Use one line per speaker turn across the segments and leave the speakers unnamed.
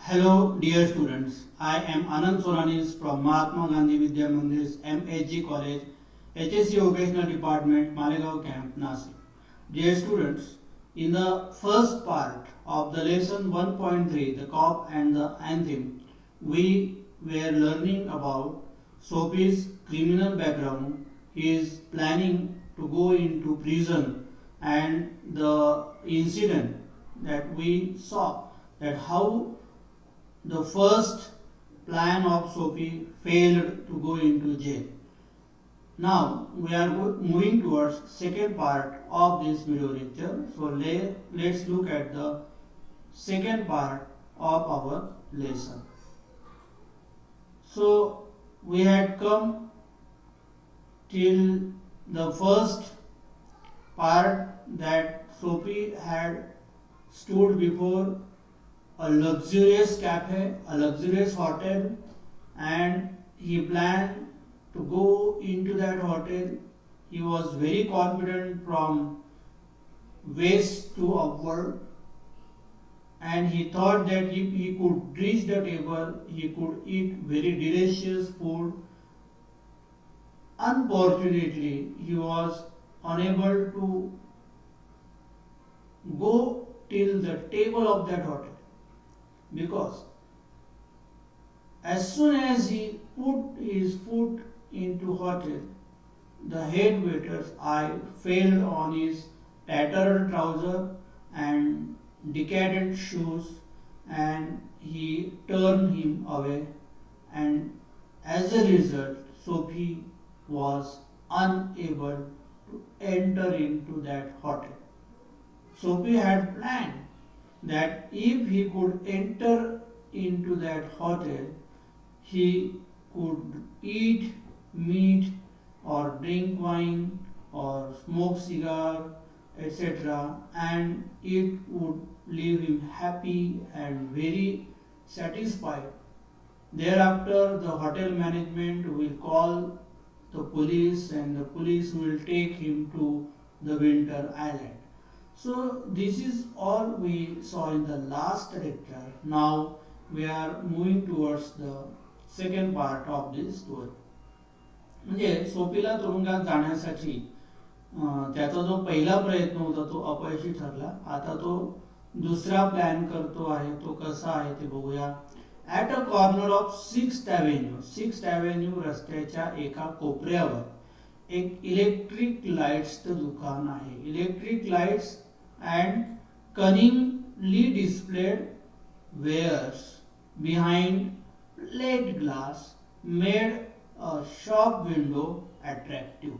Hello, dear students. I am Anand Sonanis from Mahatma Gandhi Vidya Mandir's MHG College, HSC Vocational Department, Malegaon Camp, Nasik. Dear students, in the first part of the lesson 1.3, the cop and the anthem, we were learning about Sophie's criminal background. He is planning to go into prison, and the incident that we saw, that how the first plan of Sophie failed to go into jail. Now we are moving towards second part of this video lecture. So let's look at the second part of our lesson. So we had come till the first part, that Sophie had stood before a luxurious cafe, a luxurious hotel, and he planned to go into that hotel. He was very confident from waist to upward, and he thought that if he could reach the table, he could eat very delicious food. Unfortunately, he was unable to go till the table of that hotel, because as soon as he put his foot into hotel, the head waiter's eye fell on his tattered trouser and decadent shoes, and he turned him away, and as a result Sophie was unable to enter into that hotel. Sophie had planned that if he could enter into that hotel, he could eat meat or drink wine or smoke cigar, etc., and it would leave him happy and very satisfied. Thereafter, the hotel management will call the police, and the police will take him to the winter island. So this is all we saw in the last lecture. Now we are moving towards the second part of this story. म्हणजे सोफीला तुरुंगात जाण्यासाठी त्याचा जो पहिला प्रयत्न होता तो अपयशी ठरला. आता तो दुसरा प्लॅन करतो आहे. तो कसा आहे ते बघूया. At a corner of sixth avenue रस्त्याच्या एका कोपऱ्यावर एक इलेक्ट्रिक लाईट्सचं दुकान आहे. Electric lights and cunningly displayed wares behind plate glass made a shop window attractive.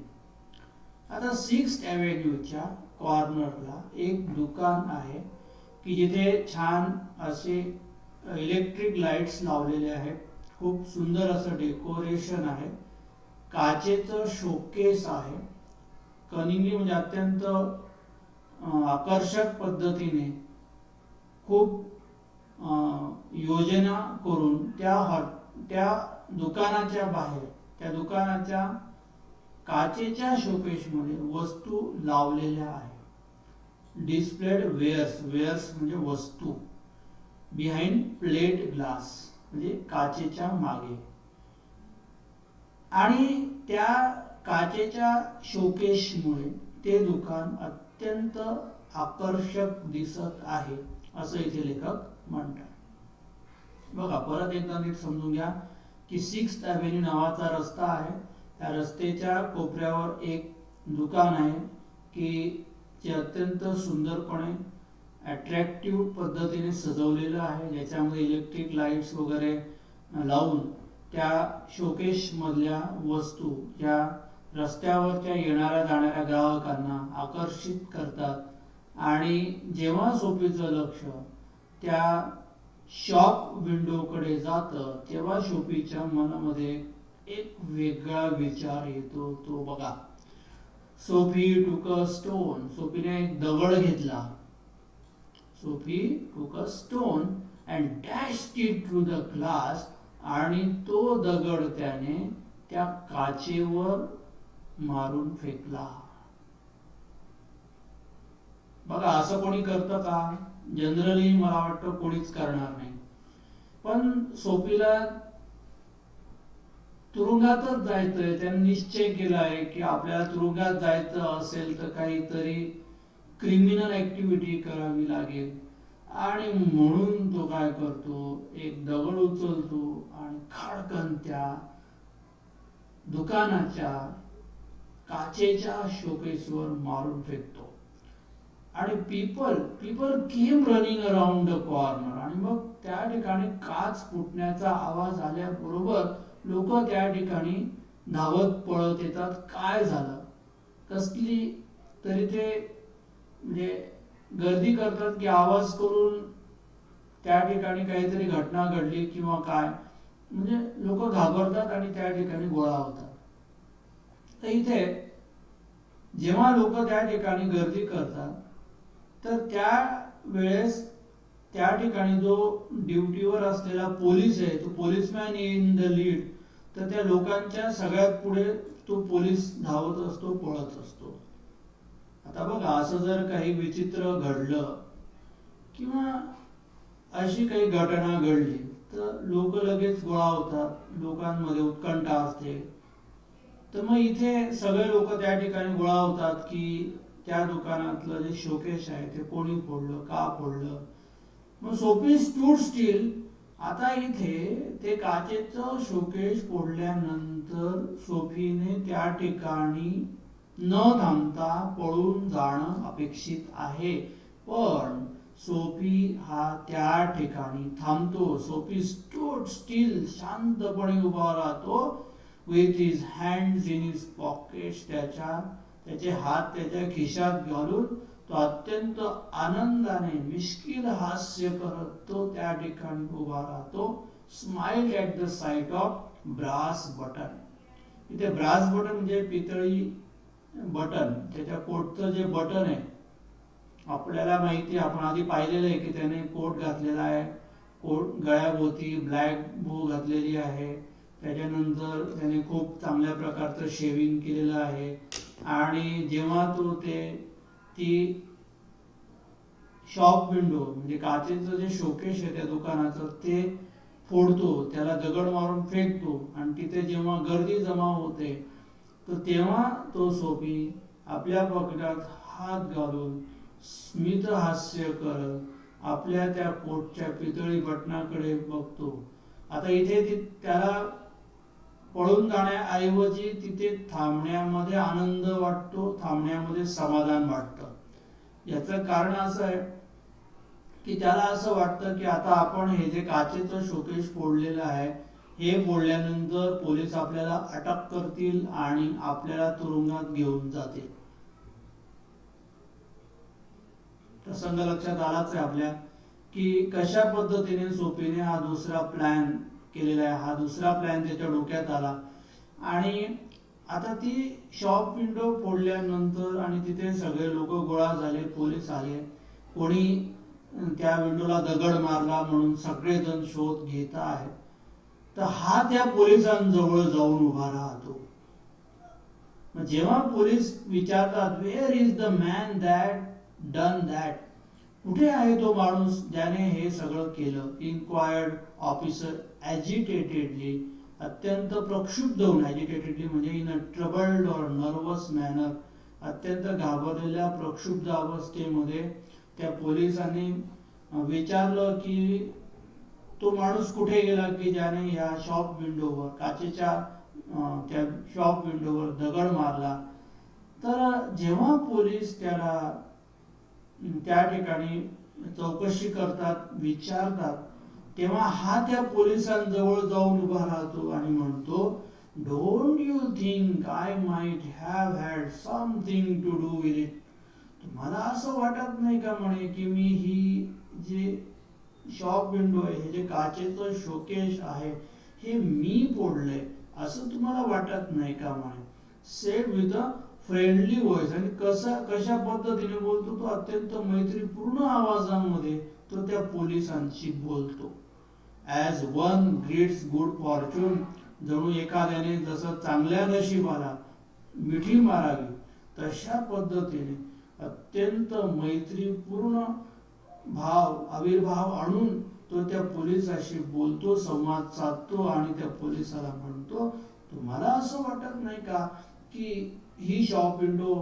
आता सिक्स्थ ॲव्हेन्यूच्या कॉर्नरला एक दुकान आहे की जिथे छान असे इलेक्ट्रिक लाईट्स लावलेले आहेत. खूप सुंदर असं डेकोरेशन आहे. काचेचं शोकेस आहे. कनिंगली म्हणजे अत्यंत आकर्षक पद्धतीने खूप योजना करून त्या दुकानाच्या बाहेर, त्या दुकानाच्या काचेच्या शोकेसमध्ये वस्तू लावलेल्या आहेत. डिस्प्लेड वेअर्स म्हणजे वस्तू. बिहाइंड प्लेट ग्लास म्हणजे काचेच्या मागे. आणि त्या काचेच्या शोकेसमुळे ते दुकान अत्यंत आकर्षक दिसत आहे असं इथे लेखक म्हणतात. बघा, परत एकदा नीट समजून घ्या की सिक्स्थ ॲव्हेन्यू नावाचा रस्ता आहे. त्या रस्त्याच्या कोपऱ्यावर एक दुकान आहे की जे अत्यंत सुंदरपणे अट्रॅक्टिव्ह पद्धतीने सजवलेलं आहे, ज्याच्यामध्ये इलेक्ट्रिक लाईट्स वगैरे लावून त्या शोकेश मधल्या वस्तू या रस्त्यावरच्या येणाऱ्या जाणाऱ्या ग्राहकांना आकर्षित करतात. आणि जेव्हा सोफीचं लक्ष त्या शॉप विंडोकडे जातं, तेव्हा सोफीच्या मनामध्ये एक वेगळा विचार येतो. तो बघा, सोफी टूक अ स्टोन. सोफीने एक दगड घेतला. Soapy took a stone and dashed it through the glass. आणि तो दगड त्याने त्या काचेवर मारून फेकला. बघा, असं कोणी करतं का? जनरली मला वाटतं कोणीच करणार नाही. पण सोफीला तुरुंगातच जायचंय, त्याने निश्चय केला आहे की आपल्याला तुरुंगात जायचं असेल तर काहीतरी क्रिमिनल ऍक्टिव्हिटी करावी लागेल. आणि म्हणून तो काय करतो, एक दगड उचलतो आणि खाडकन त्या दुकानाच्या काचेच्या शोकेसवर मारून फेकतो. आणि people came running around the corner. आणि मग त्या ठिकाणी काच फुटण्याचा आवाज आल्याबरोबर लोक त्या ठिकाणी धावत पळत येतात. काय झालं, कसली तरी ते म्हणजे गर्दी करतात की आवाज करून त्या ठिकाणी काहीतरी घटना घडली किंवा काय, म्हणजे लोक घाबरतात आणि त्या ठिकाणी गोळा होतात. तर इथे जेव्हा लोक त्या ठिकाणी गर्दी करतात तर त्या वेळेस त्या ठिकाणी जो ड्युटीवर असलेला पोलीस आहे, तो पोलीसमॅन इन द लीड, तर त्या लोकांच्या सगळ्यात पुढे तो पोलीस धावत असतो, पळत असतो. आता बघा, असं जर काही विचित्र घडलं किंवा अशी काही घटना घडली तर लोक लगेच गोळा होतात, लोकांमध्ये उत्कंठा असते. तर मग इथे सगळे लोक त्या ठिकाणी गोळा होतात की त्या दुकानातलं जे शोकेश आहे ते कोणी फोडलं, का फोडलं. मग सोफी स्टूड स्टील. आता इथे ते काचेचं शोकेश फोडल्यानंतर सोफीने त्या ठिकाणी न थांबता पळून जाणं अपेक्षित आहे, पण सोफी हा त्या ठिकाणी थांबतो. सोफी स्टूड स्टील, शांतपणे उभा राहतो. With his hands in his pockets, त्याचे हात त्याच्या खिशात घालून तो अत्यंत आनंदाने मिश्किल हास्य करत तो त्या ठिकाणी उभा राहतो. Smile at the sight of brass button. इथे ब्रास बटन म्हणजे पितळी बटन, त्याच्या कोटचं जे बटन आहे, आपल्याला माहिती, आपण आधी पाहिलेलं आहे की त्याने कोट घातलेला आहे, कोट गळ्याभोवती ब्लॅक बो घातलेली आहे, त्याच्यानंतर त्याने खूप चांगल्या प्रकारचं शेविंग केलेलं आहे. आणि जेव्हा तो ती शॉप विंडो म्हणजे काचेचं जे शोकेश आहे त्या दुकानाचं ते फोडतो, त्याला दगड मारून फेकतो, आणि तिथे जेव्हा गर्दी जमा होते तर तेव्हा तो सोफी आपल्या पॉकेटात हात घालून स्मित हास्य करत आपल्या त्या कोटच्या पितळी बटनाकडे बघतो. आता इथे त्याला पळून जाण्याऐवजी तिथे थांबण्यामध्ये आनंद वाटतो, थांबण्यामध्ये समाधान वाटतं. याचं कारण असं आहे की त्याला असं वाटतं की आता आपण हे जे काचेचं शोकेश फोडलेलं आहे, हे फोडल्यानंतर पोलीस आपल्याला अटक करतील आणि आपल्याला तुरुंगात घेऊन जातील. प्रसंग लक्षात आलाच आहे आपल्या की कशा पद्धतीने सोफीने हा दुसरा प्लॅन केलेला आहे. हा दुसरा प्लॅन त्याच्या डोक्यात आला. आणि आता ती शॉप विंडो फोडल्यानंतर आणि तिथे सगळे लोक गोळा झाले, पोलीस आले, कोणी त्या विंडोला दगड मारला म्हणून सगळेजण शोध घेत आहेत. तर हा त्या पोलिसांजवळ जाऊन उभा राहतो. जेव्हा पोलीस विचारतात, where is the man that done that, कुठे आहे तो माणूस ज्याने हे सगळं केलं, इन्क्वायर्ड ऑफिसर ॲजिटेटेडली, अत्यंत प्रक्षुब्ध होऊन, ॲजिटेटेडली म्हणजे in a troubled or nervous manner, अत्यंत घाबरलेल्या प्रक्षुब्ध अवस्थेमध्ये त्या पोलिसांनी विचारलं की तो माणूस कुठे गेला की ज्याने या शॉप विंडोवर, काचेच्या त्या शॉप विंडोवर दगड मारला. तर जेव्हा पोलीस त्याला त्या ठिकाणी चौकशी करतात, विचारतात, तेव्हा हा त्या पोलिसांजवळ जाऊन उभा राहतो आणि म्हणतो, don't you think I might have had something to do with it. तुम्हाला असं वाटत नाही का म्हणे की मी ही जे शॉप विंडो आहे, हे जे काचेचं शोकेश आहे, हे मी फोडलंय, असं तुम्हाला वाटत नाही का म्हणे. Sed with a friendly voice. आणि कशा पद्धतीने बोलतो तो, अत्यंत मैत्रीपूर्ण आवाजामध्ये तो त्या पोलिसांशी बोलतो. As one greets good Fortune, जणू एखाद्याने जसं चांगल्या नशिबाला मिठी मारावी तशा पद्धतीने अत्यंत मैत्रीपूर्ण आविर्भाव आणून तो त्या पोलिसाशी बोलतो, संवाद साधतो आणि त्या पोलिसाला म्हणतो, तुम्हाला असं वाटत नाही का की ही शॉप विंडो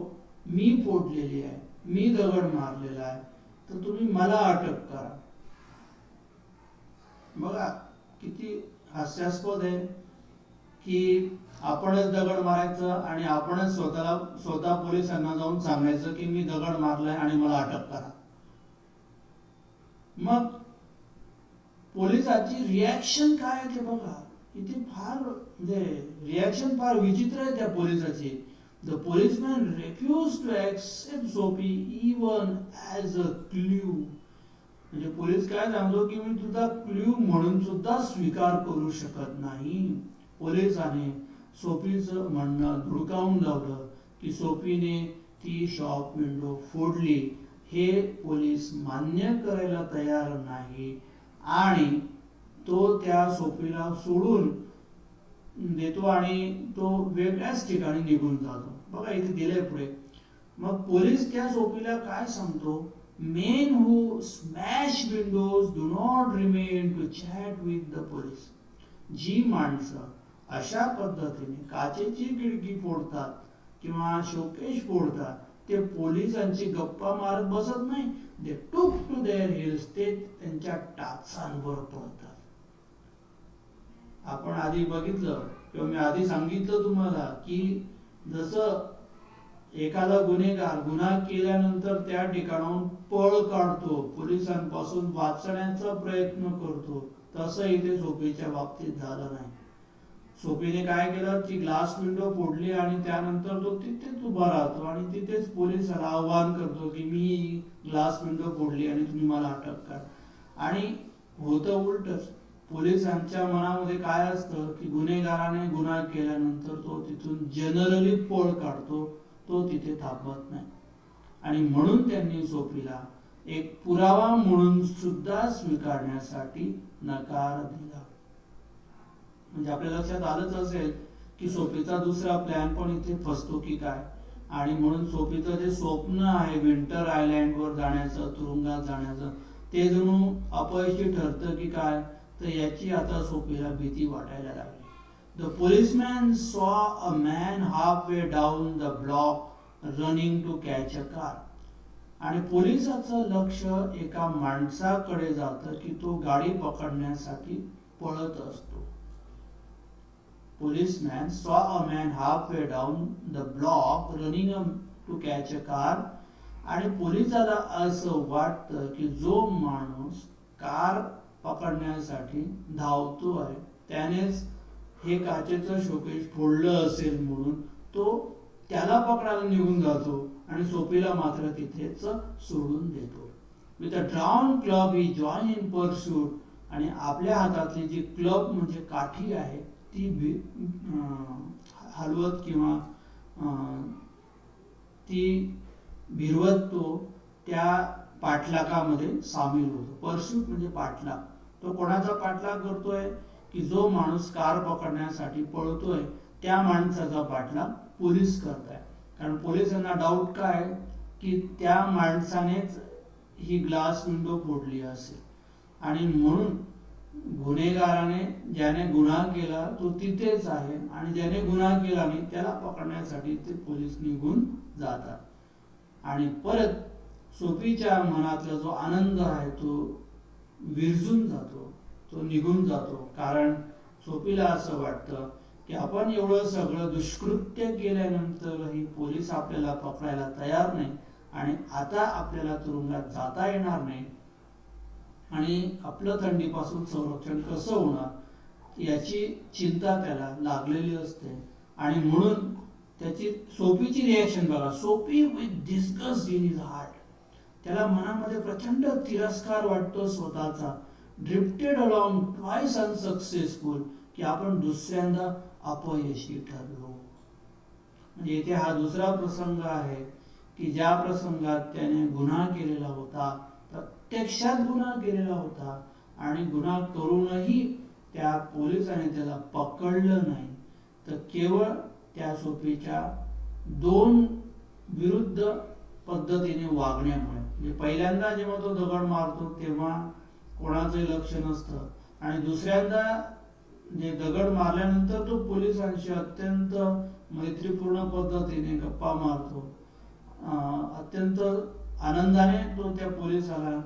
मी फोडलेली आहे, मी दगड मारलेला आहे, तर तुम्ही मला अटक करा. बघा किती हास्यास्पद आहे की आपणच दगड मारायचं आणि आपणच स्वतः पोलिसांना जाऊन सांगायचं की मी दगड मारलाय आणि मला अटक करा. मग पोलिसाची रिॲक्शन काय आहे ते बघा. इथे फार म्हणजे रिॲक्शन फार विचित्र आहे त्या पोलिसाची. The policeman refuse to accept Soapy even as a clue. म्हणजे पोलीस काय सांगतो की मी तुझा क्ल्यू म्हणून सुद्धा स्वीकार करू शकत नाही. पोलिसाने सोफीचं म्हणणं धुडकावून लावलं की सोफीने ती शॉप विंडो फोडली हे पोलीस मान्य करायला तयार नाही आणि तो त्या सोफीला सोडून देतो आणि तो वेगळ्याच ठिकाणी निघून जातो. बघा इथे दिलंय पुढे. मग पोलीस त्या सोफीला काय सांगतो, men who smash windows do not remain to chat with the police. जी माणसं अशा पद्धतीने काचेची खिडकी फोडतात किंवा शोकेश फोडतात ते पोलिसांची गप्पा मारत बसत नाही. दे टूक टू देअर हिल्स. ते त्यांच्या टाचांवर पडतात. आपण आधी बघितलं किंवा मी आधी सांगितलं तुम्हाला की जसं एखादा गुन्हेगार गुन्हा केल्यानंतर त्या ठिकाणाहून पळ काढतो, पोलिसांपासून वाचण्याचा प्रयत्न करतो, तसं इथे सोफीच्या बाबतीत झालं नाही. सोफीने काय केलं, ती ग्लास विंडो फोडली आणि त्यानंतर तो तिथेच उभा राहतो आणि तिथेच पोलिसाला आव्हान करतो की मी ग्लास विंडो फोडली आणि तुम्ही मला अटक करा. आणि होतं उलटच. पोलिसांच्या मनामध्ये काय असतं की गुन्हेगाराने गुन्हा केल्यानंतर तो तिथून जनरली पळ काढतो, तो तिथे थांबत नाही. आणि म्हणून त्यांनी सोफीला एक पुरावा म्हणून सुद्धा स्वीकारण्यासाठी नकार दिला. म्हणजे आपल्या लक्षात आलंच असेल की सोफीचा दुसरा प्लॅन पण इथे फसतो की काय. आणि म्हणून सोफीचं जे स्वप्न आहे विंटर आयलँडवर जाण्याचं, तुरुंगात जाण्याचं, ते जणू अपयशी ठरतं की काय, तर याची आता सोफीला भीती वाटायला लागली. The policeman saw a man halfway down the block running to catch a car. आणि पोलिसाचं लक्ष एका माणसाकडे जातं की तो गाडी पकडण्यासाठी पळत असतो. Policeman saw a man halfway down the block running to catch a car. आणि पोलिसाला असं वाटतं की जो माणूस कार पकडण्यासाठी धावतो आहे त्यानेच हे काचेचं शोकेश फोडलं असेल म्हणून तो त्याला पकडायला निघून जातो आणि सोफीला मात्र तिथेच सोडून देतो. With a drown club he join in pursuit. आणि आपल्या हातातली जी क्लब म्हणजे काठी आहे ती हलवत किंवा ती भिरवत तो त्या पाठलागामध्ये सामील होतो. परस्यूट म्हणजे पाठलाग. तो कोणाचा पाठलाग करतोय की जो माणूस कार पकडण्यासाठी पळतोय त्या माणसाचा पाठलाग पोलीस करताय. कारण पोलिसांना डाऊट काय की त्या माणसानेच ही ग्लास विंडो फोडली असेल आणि म्हणून गुन्हेगाराने ज्याने गुन्हा केला तो तिथेच आहे आणि ज्याने गुन्हा केला नाही त्याला पकडण्यासाठी ते पोलीस निघून जातात. आणि परत सोफीच्या मनातला जो आनंद आहे तो विरजून जातो, तो निघून जातो. कारण सोफीला असं वाटतं की आपण एवढं सगळं दुष्कृत्य केल्यानंतरही पोलीस आपल्याला पकडायला तयार नाही आणि आता आपल्याला तुरुंगात जाता येणार नाही आणि आपलं थंडीपासून संरक्षण कसं होणार याची चिंता त्याला लागलेली असते. आणि म्हणून त्याची सोफीची रिॲक्शन बघा. Sophie with disgust in his heart. त्याला मनामध्ये प्रचंड तिरस्कार वाटतो स्वतःचा. Drifted along twice unsuccessful. की आपण दुसऱ्यांदा अपयशी ठरलो. म्हणजे इथे हा दुसरा प्रसंग आहे की ज्या प्रसंगात त्याने गुन्हा केलेला होता, प्रत्यक्षात गुन्हा केलेला होता आणि गुन्हा करूनही त्या पोलिसाने त्याला पकडलं नाही, तर केवळ त्या सोफीच्या दोन विरुद्ध पद्धतीने वागण्यामुळे. म्हणजे पहिल्यांदा जेव्हा तो दगड मारतो तेव्हा कोणाचंही लक्ष नसतं आणि दुसऱ्यांदा जे दगड मारल्यानंतर तो पोलिसांशी अत्यंत मैत्रीपूर्ण पद्धतीने गप्पा मारतो, अत्यंत आनंदाने तो त्या पोलिसाला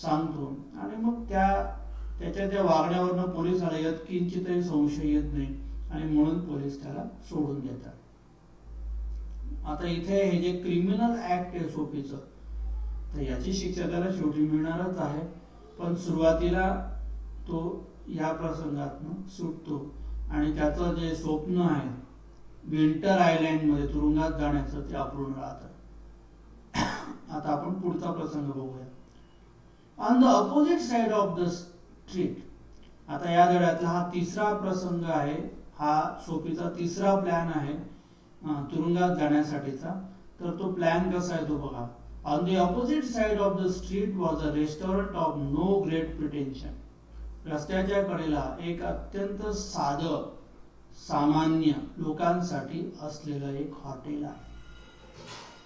सांगतो आणि मग त्याच्या त्या वागण्यावरनं पोलिसाला यत्किंचितही संशय येत नाही आणि म्हणून पोलीस त्याला सोडून देतात. आता इथे हे जे क्रिमिनल ऍक्ट आहे सोफीचं, तर याची शिक्षा त्याला शेवटी मिळणारच आहे, पण सुरुवातीला तो या प्रसंगातनं सुटतो आणि त्याचं जे स्वप्न आहे विंटर आयलँड मध्ये तुरुंगात जाण्याचं ते अपूर्ण राहतं. आता आपण पुढचा प्रसंग बघूया. On the opposite side of the street, आता या धड्यातला हा तिसरा प्रसंग आहे, हा सोफीचा तिसरा प्लॅन आहे तुरुंगात जाण्यासाठीचा. तर तो प्लॅन कसा आहे तो बघा. On the opposite side of the street was a restaurant of no great pretension. रस्त्याच्या कडेला एक अत्यंत साधं सामान्य लोकांसाठी असलेलं एक हॉटेल आहे.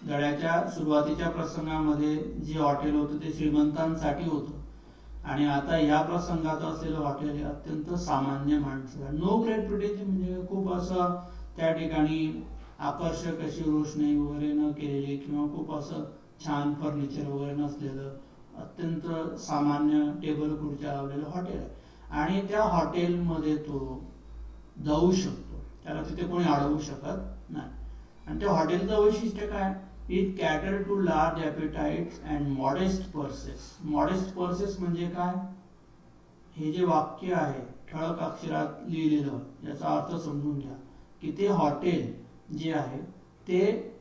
धड्याच्या सुरुवातीच्या प्रसंगामध्ये जे हॉटेल होतं ते श्रीमंतांसाठी होतं आणि आता या प्रसंगात असलेलं हॉटेल हे अत्यंत सामान्य माणसं. नो ग्रेट प्रिटेन्शन म्हणजे खूप असं त्या ठिकाणी आकर्षक अशी रोषणाई वगैरे न केलेली किंवा खूप असं छान फर्निचर वगैरे नसलेलं अत्यंत सामान्य टेबल खुर्च्या लावलेलं हॉटेल आहे आणि त्या हॉटेलमध्ये तो जाऊ शकतो, त्याला तिथे कोणी अडवू शकत नाही. आणि त्या हॉटेलचं वैशिष्ट्य काय, it cater to large appetites and modest purses. Modest purses म्हणजे काय, हे जे वाक्य आहे ठळक अक्षरात लिहिलेलं याचा अर्थ समजून घ्या की ते हॉटेल जे आहे ते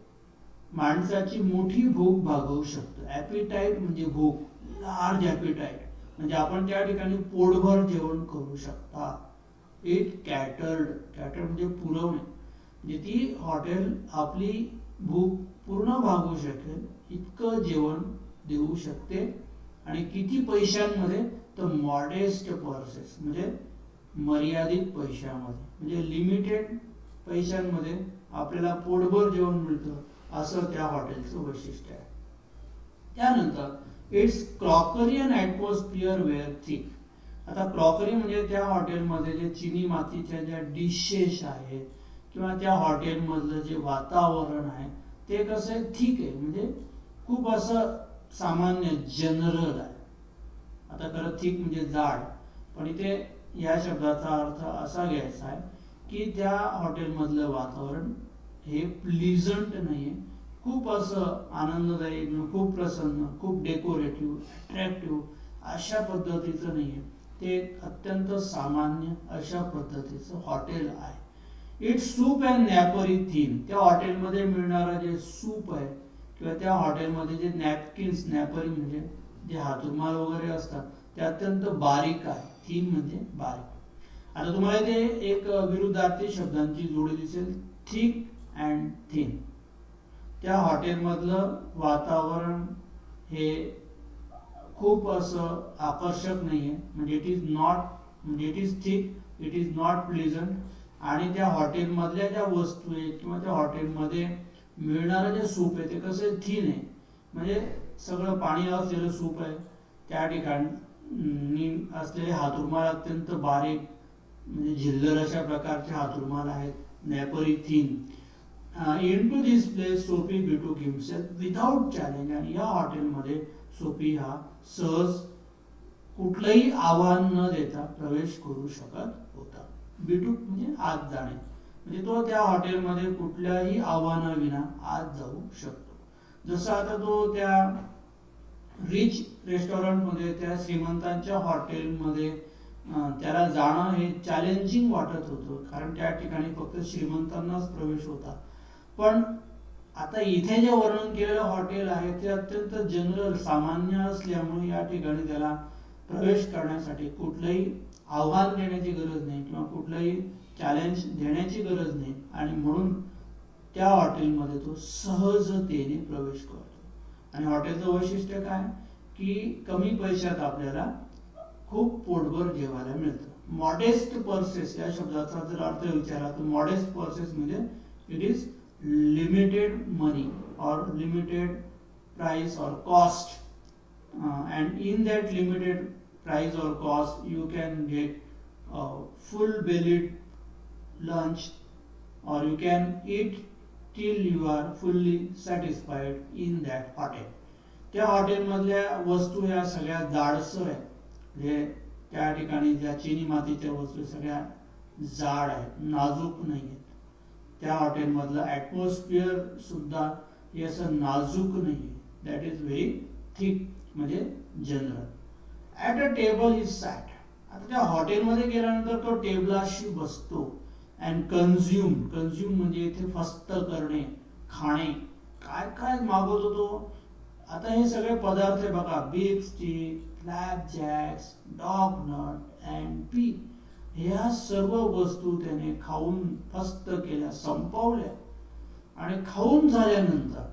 माणसाची मोठी भूक भागवू शकतं. ॲपेटाइट म्हणजे भूक, लार्ज ॲपेटाइट म्हणजे आपण त्या ठिकाणी पोटभर जेवण करू शकता. इट कॅटर्ड, कॅटर म्हणजे पुरवणे, म्हणजे ती हॉटेल आपली भूक पूर्ण भागवू शकेल इतकं जेवण देऊ शकते. आणि किती पैशांमध्ये, तर मॉडेस्ट पर्सेस म्हणजे मर्यादित पैशामध्ये, म्हणजे लिमिटेड पैशांमध्ये आपल्याला पोटभर जेवण मिळतं, असं त्या हॉटेलचं वैशिष्ट्य आहे. त्यानंतर its crockery and atmosphere were thick. आता क्रॉकरी म्हणजे त्या हॉटेलमध्ये जे चिनी मातीच्या ज्या डिशेस आहेत किंवा त्या हॉटेलमधलं जे वातावरण आहे ते कसं आहे, थिक आहे म्हणजे खूप असं सामान्य जनरल आहे. आता खरं थिक म्हणजे जाड, पण इथे या शब्दाचा अर्थ असा घ्यायचा आहे की त्या हॉटेलमधलं वातावरण हे प्लीझंट नाहीये, खूप असं आनंददायी, खूप प्रसन्न, खूप डेकोरेटिव्ह, अट्रॅक्टिव्ह अशा पद्धतीचं नाहीये, ते अत्यंत सामान्य अशा पद्धतीचं हॉटेल आहे. Its soup and napery thin. त्या हॉटेलमध्ये मिळणारं जे सूप आहे किंवा त्या हॉटेलमध्ये जे नॅपकिन्स, नॅपरी म्हणजे जे हातरुमाल वगैरे असतात ते अत्यंत बारीक आहे. थीन म्हणजे बारीक. आता तुम्हाला इथे एक विरुद्धार्थी शब्दांची जोडी दिसेल, थिक अँड थिन. त्या हॉटेलमधलं वातावरण हे खूप असं आकर्षक नाहीये, म्हणजे इट इज नॉट, म्हणजे it is thick, it is not pleasant. आणि त्या हॉटेलमधल्या ज्या वस्तू आहेत किंवा त्या हॉटेलमध्ये मिळणारं जे सूप आहे ते कसं थिन आहे, म्हणजे सगळं पाणी असलेलं सूप आहे. त्या ठिकाणी असलेले हातरुमाल अत्यंत बारीक, म्हणजे झिल्लर अशा प्रकारचे हातरुमाल आहेत, napery thin. Into this place Soapy betook himself without challenge. आणि या हॉटेलमध्ये सोफी हा सहज कुठलंही आव्हान न देता प्रवेश करू शकत होता. बिटूक म्हणजे आत जाणे, म्हणजे तो त्या हॉटेलमध्ये कुठल्याही आव्हानाविना आत जाऊ शकतो. जसं आता तो त्या रिच रेस्टॉरंटमध्ये, त्या श्रीमंतांच्या हॉटेलमध्ये त्याला जाणं हे चॅलेंजिंग वाटत होतं, कारण त्या ठिकाणी फक्त श्रीमंतांनाच प्रवेश होता. पण आता इथे जे वर्णन केलेलं हॉटेल आहे ते अत्यंत जनरल, सामान्य असल्यामुळे या ठिकाणी त्याला प्रवेश करण्यासाठी कुठलंही आव्हान देण्याची गरज नाही किंवा कुठलंही चॅलेंज देण्याची गरज नाही आणि म्हणून त्या हॉटेलमध्ये तो सहजतेने प्रवेश करतो. आणि हॉटेलचं वैशिष्ट्य काय की कमी पैशात आपल्याला खूप पोटभर जेवायला मिळतं. मॉडेस्ट पर्सेस या शब्दाचा जर अर्थ विचारला तर मॉडेस्ट पर्सेस म्हणजे इट इज लिमिटेड मनी और लिमिटेड प्राइस और cost, and in that limited price or cost, you can get a full bellied lunch, or you can eat till you are fully satisfied in that hotel. त्या हॉटेलमधल्या वस्तू ह्या सगळ्या जाडसर आहेत, म्हणजे त्या ठिकाणी ज्या चिनी मातीच्या वस्तू सगळ्या जाड आहेत, नाजूक नाही आहेत. त्या हॉटेलमधलं ॲटमॉस्फिअर सुद्धा हे असं नाजूक नाही आहे, दॅट इज व्हेरी थिक, म्हणजे general. At a table is sat. आता त्या हॉटेलमध्ये गेल्यानंतर तो टेबलाशी बसतो अँड कन्झ्युम म्हणजे इथे फस्त करणे, खाणे. काय काय मागवतो तो. आता हे सगळे पदार्थ आहे बघा, beefsteak, flapjacks, doughnut and pie. ह्या सर्व वस्तू त्याने खाऊन फस्त केल्या, संपवल्या. आणि खाऊन झाल्यानंतर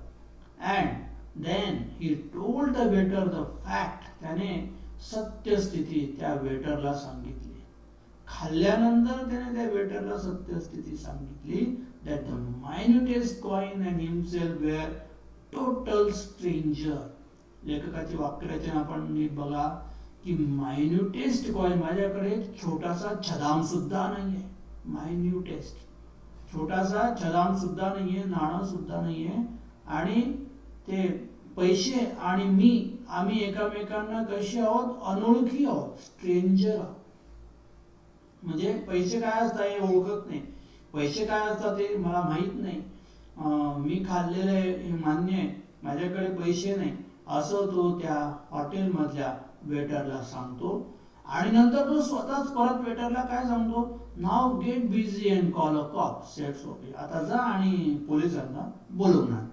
and then he told the waiter the fact. त्याने सत्यस्थिती त्या वेटरला सांगितली. खाल्ल्यानंतर त्याने त्या वेटरला सत्यस्थिती सांगितली that the minutest coin and himself were total strangers. लेखकाची वाक्यरचना आपण नीट बघा की मायन्युटेस्ट कॉइन, माझ्याकडे छोटासा छदाम सुद्धा नाहीये. मायन्युटेस्ट, छोटासा छदाम सुद्धा नाहीये, नाणं सुद्धा नाहीये. आणि ते पैसे आणि मी, आम्ही एकामेकांना कशी आहोत, अनोळखी आहोत, स्ट्रेंजर आहोत. म्हणजे पैसे काय असतात हे ओळखत नाही, पैसे काय असतात ते मला माहित नाही, मी खाल्लेलं हे मान्य आहे, माझ्याकडे पैसे नाही, असं तो त्या हॉटेलमधल्या वेटरला सांगतो. आणि नंतर तो स्वतःच परत वेटरला काय सांगतो, now get busy and call a cop said Soapy. आता जा आणि पोलिसांना बोलवून आण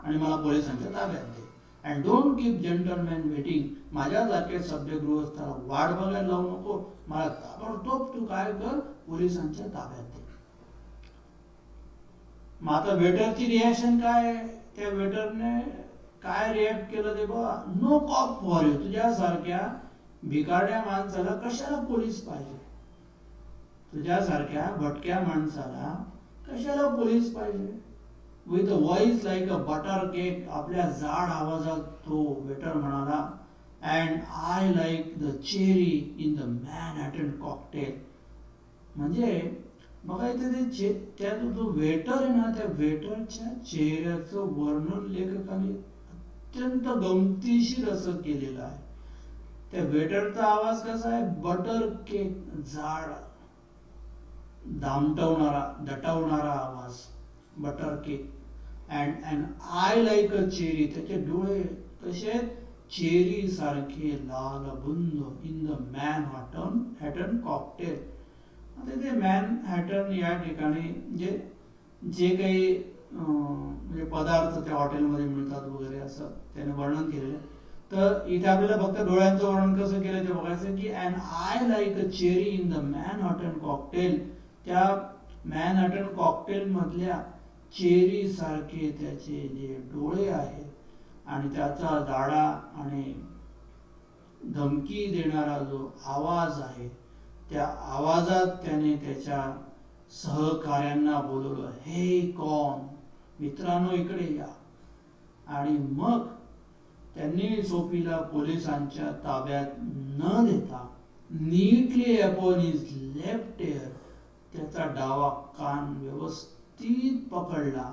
आणि मला पोलिसांच्या ताब्यात दे. And don't keep gentleman waiting. माझ्यासारखे सभ्य गृहस्थाला वाट बघायला लावू नको, मला ताबडतोब तू काय कर, पोलिसांच्या ताब्यात दे. मग आता वेटरची रिॲक्शन काय, त्या वेटरने काय रिॲक्ट केलं ते बघा. No cop for you. तुझ्यासारख्या भिकारड्या माणसाला कशाला पोलीस पाहिजे, तुझ्यासारख्या भटक्या माणसाला कशाला पोलीस पाहिजे. With a voice like a butter cake, आपल्या जाड आवाजात तो वेटर म्हणाला. And I like the cherry in the Manhattan cocktail. म्हणजे बघा इथे त्या जो वेटर आहे ना, त्या वेटरच्या चेहऱ्याचं वर्णन लेखकाने अत्यंत गमतीशीर असं केलेलं आहे. त्या वेटरचा आवाज कसा आहे, बटर केक, जाड, दामटवणारा, दटावणारा आवाज, butter cake. And I like a cherry. त्याचे डोळे कसे आहेत, चेरी सारखे लाल बुंद. In the Manhattan cocktail. आता ते मॅनहॅटन या ठिकाणी जे काही म्हणजे पदार्थ त्या हॉटेलमध्ये मिळतात वगैरे असं त्याने वर्णन केलेलं. तर इथे आपल्याला फक्त डोळ्यांचं वर्णन कसं केलं ते बघायचं की and I like a cherry in the Manhattan cocktail. त्या मॅनहॅटन कॉकटेल मधल्या चेरी सारखे त्याचे जे डोळे आहेत आणि त्याचा जाडा आणि धमकी देणारा जो आवाज आहे, त्या आवाजात त्याने त्याच्या सहकार्यांना बोलवलं, हे कॉन, मित्रांनो इकडे या. आणि मग त्यांनी सोफीला पोलिसांच्या ताब्यात न देता neatly upon his left ear, त्याचा डावा कान व्यवस्थित पकडला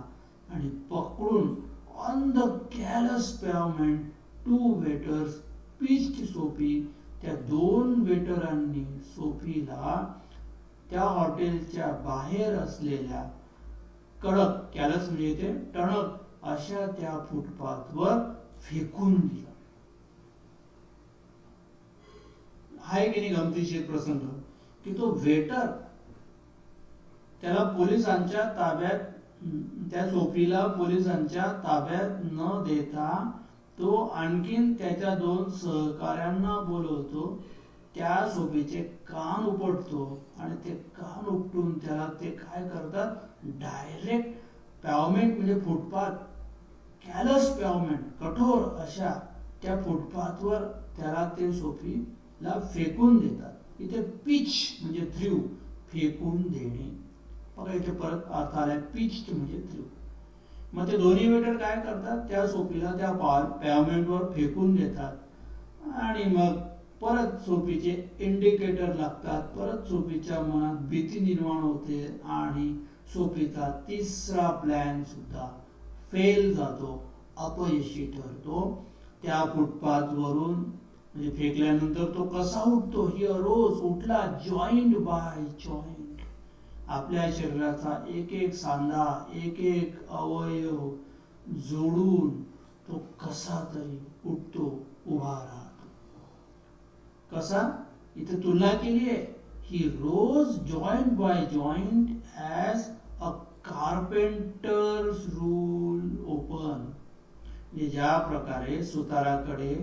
आणि पकडून on the callous pavement two waiters pitched Sophie. त्या दोन वेटरांनी सोफीला त्या हॉटेलच्या बाहेर असलेल्या कडक, कॅलस म्हणजे इथे टणक अशा त्या फुटपाथवर फेकून दिलं. हा एक गमतीशीर प्रसंग की तो वेटर त्याला पोलिसांच्या ताब्यात, त्या सोफीला पोलिसांच्या ताब्यात न देता तो आणखीन त्याच्या दोन सहकार्यांना बोलवतो, त्या सोफीचे कान उपटतो आणि ते कान उपटून त्याला ते काय करतात, डायरेक्ट पॅवमेंट म्हणजे फुटपाथ, कॅलस पॅवमेंट, कठोर अशा त्या फुटपाथवर त्याला ते सोफीला फेकून देतात. इथे पिच म्हणजे थ्रू, फेकून देणे. बघा इथे परत अर्थ आलाय, पिच म्हणजे थ्रू. मग ते दोन्ही वेटर काय करतात, त्या सोफीला त्या पॅवमेंटवर फेकून देतात आणि मग परत सोफीचे इंडिकेटर लागतात, परत सोफीच्या मनात भीती निर्माण होते आणि सोफीचा तिसरा प्लॅन सुद्धा फेल जातो, अपयशी ठरतो. त्या फुटपाथवरून म्हणजे फेकल्यानंतर तो कसा उठतो, ही रोज उठला जॉईंट बाय जॉईंट. आपल्या शरीराचा एक एक सांधा, एक एक अवयव जोडून तो कसा तरी उठतो, उभा राहतो. कसा, इथे तुलना केली आहे. He rose joint by joint as a carpenter's rule open. ज्या प्रकारे सुताराकडे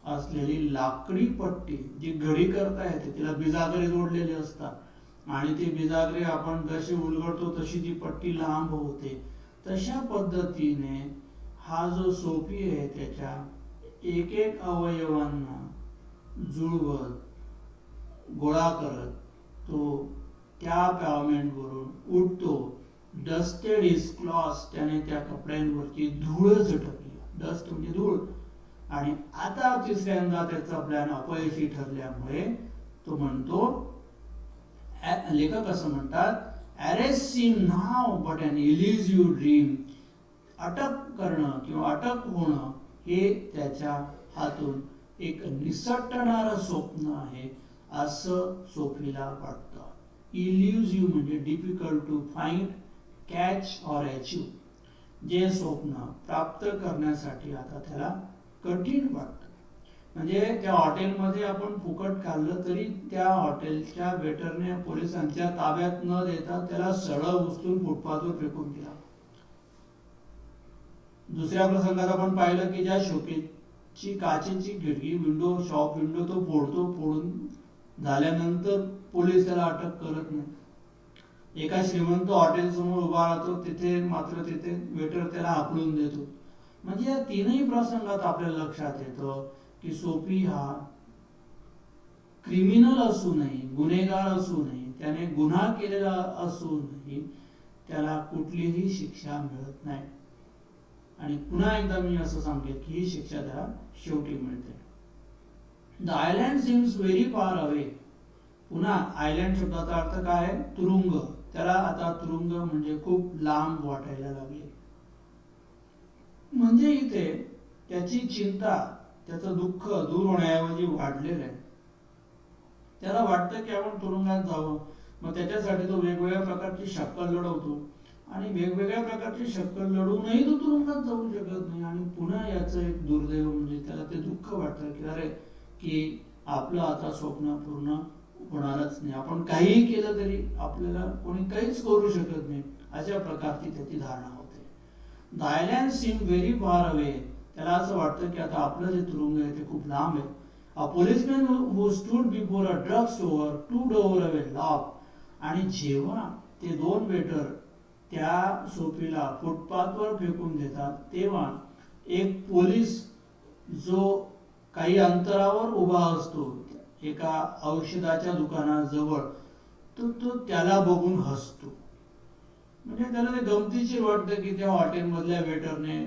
असलेली लाकडी पट्टी जी घडी करता येते, तिला बिजागरे जोडलेले असतात आणि ते बिजागरे आपण जसे उलगडतो तशी ती पट्टी लांब होते, तशा पद्धतीने हा जो सोफी आहे त्याच्या एक एक अवयवांना जुळवत, गोळा करत तो त्या पॅवमेंटवरून उठतो. डस्टेड हिज क्लॉथ्स, त्याने त्या कपड्यांवरची धूळ झटकली. डस्ट म्हणजे धूळ. आणि आता तिसऱ्यांदा त्याचा प्लॅन अपयशी ठरल्यामुळे तो म्हणतो, लेखक असं म्हणतात, arrest seem now but an elusive dream. अटक करणं किंवा अटक होणं हे त्याच्या हातून एक निसटणारं स्वप्न आहे असं सोफीला वाटतं. इल्युझिव्ह म्हणजे difficult to find, catch or achieve. जे स्वप्न प्राप्त करण्यासाठी आता त्याला कठीण वाटतं. म्हणजे त्या हॉटेलमध्ये आपण फुकट खाल्लं तरी त्या हॉटेलच्या वेटरने पोलिसांच्या ताब्यात न देता त्याला सरळ उचलून फुटपाथवर फेकून दिला. दुसऱ्या प्रसंगात आपण पाहिलं की ज्या शोकेसची काचेची खिडकी, विंडो, शॉप विंडो तो फोडतो, फोडून झाल्यानंतर पोलीस त्याला अटक करत नाही. एका श्रीमंत हॉटेल समोर उभा राहतो, तिथे मात्र तिथे वेटर त्याला हाकलून देतो. म्हणजे या तीनही प्रसंगात आपल्याला लक्षात येतं की सोफी हा क्रिमिनल असूनही, गुन्हेगार असूनही, त्याने गुन्हा केलेला असूनही त्याला कुठलीही शिक्षा मिळत नाही. आणि पुन्हा एकदा मी असं सांगेन की ही शिक्षा त्याला शेवटी मिळते. The island seems very far away. पुन्हा आयलँड शब्दाचा अर्थ काय आहे? तुरुंग. त्याला आता तुरुंग म्हणजे खूप लांब वाटायला लागले. म्हणजे इथे त्याची चिंता, त्याचं दुःख दूर होण्याऐवजी वाढलेलं आहे. त्याला वाटतं की आपण तुरुंगात जावं. मग त्याच्यासाठी तो वेगवेगळ्या प्रकारची शक्कल लढवतो आणि वेगवेगळ्या प्रकारची शक्कल लढवूनही तो तुरुंगात जाऊ शकत नाही. आणि पुन्हा याचं एक दुर्दैव म्हणजे त्याला ते दुःख वाटतं की अरे, की आपलं आता स्वप्न पूर्ण होणारच नाही, आपण काहीही केलं तरी आपल्याला कोणी काहीच करू शकत नाही, अशा प्रकारची त्याची धारणा होते. The island seem very far away. त्याला असं वाटतं की आता आपलं जे तुरुंग आहे ते खूप लांब आहे. A policeman who stood before a drug store 2 doors away laughed. आणि जेव्हा ते दोन वेटर त्या सोफीला फुटपाथवर फेकून देतात, तेव्हा एक पोलीस जो काही अंतरावर उभा असतो एका औषधाच्या दुकानाजवळ, तो त्याला बघून हसतो. म्हणजे त्याला ते गमतीशीर वाटतं की त्या हॉटेलमधल्या वेटरने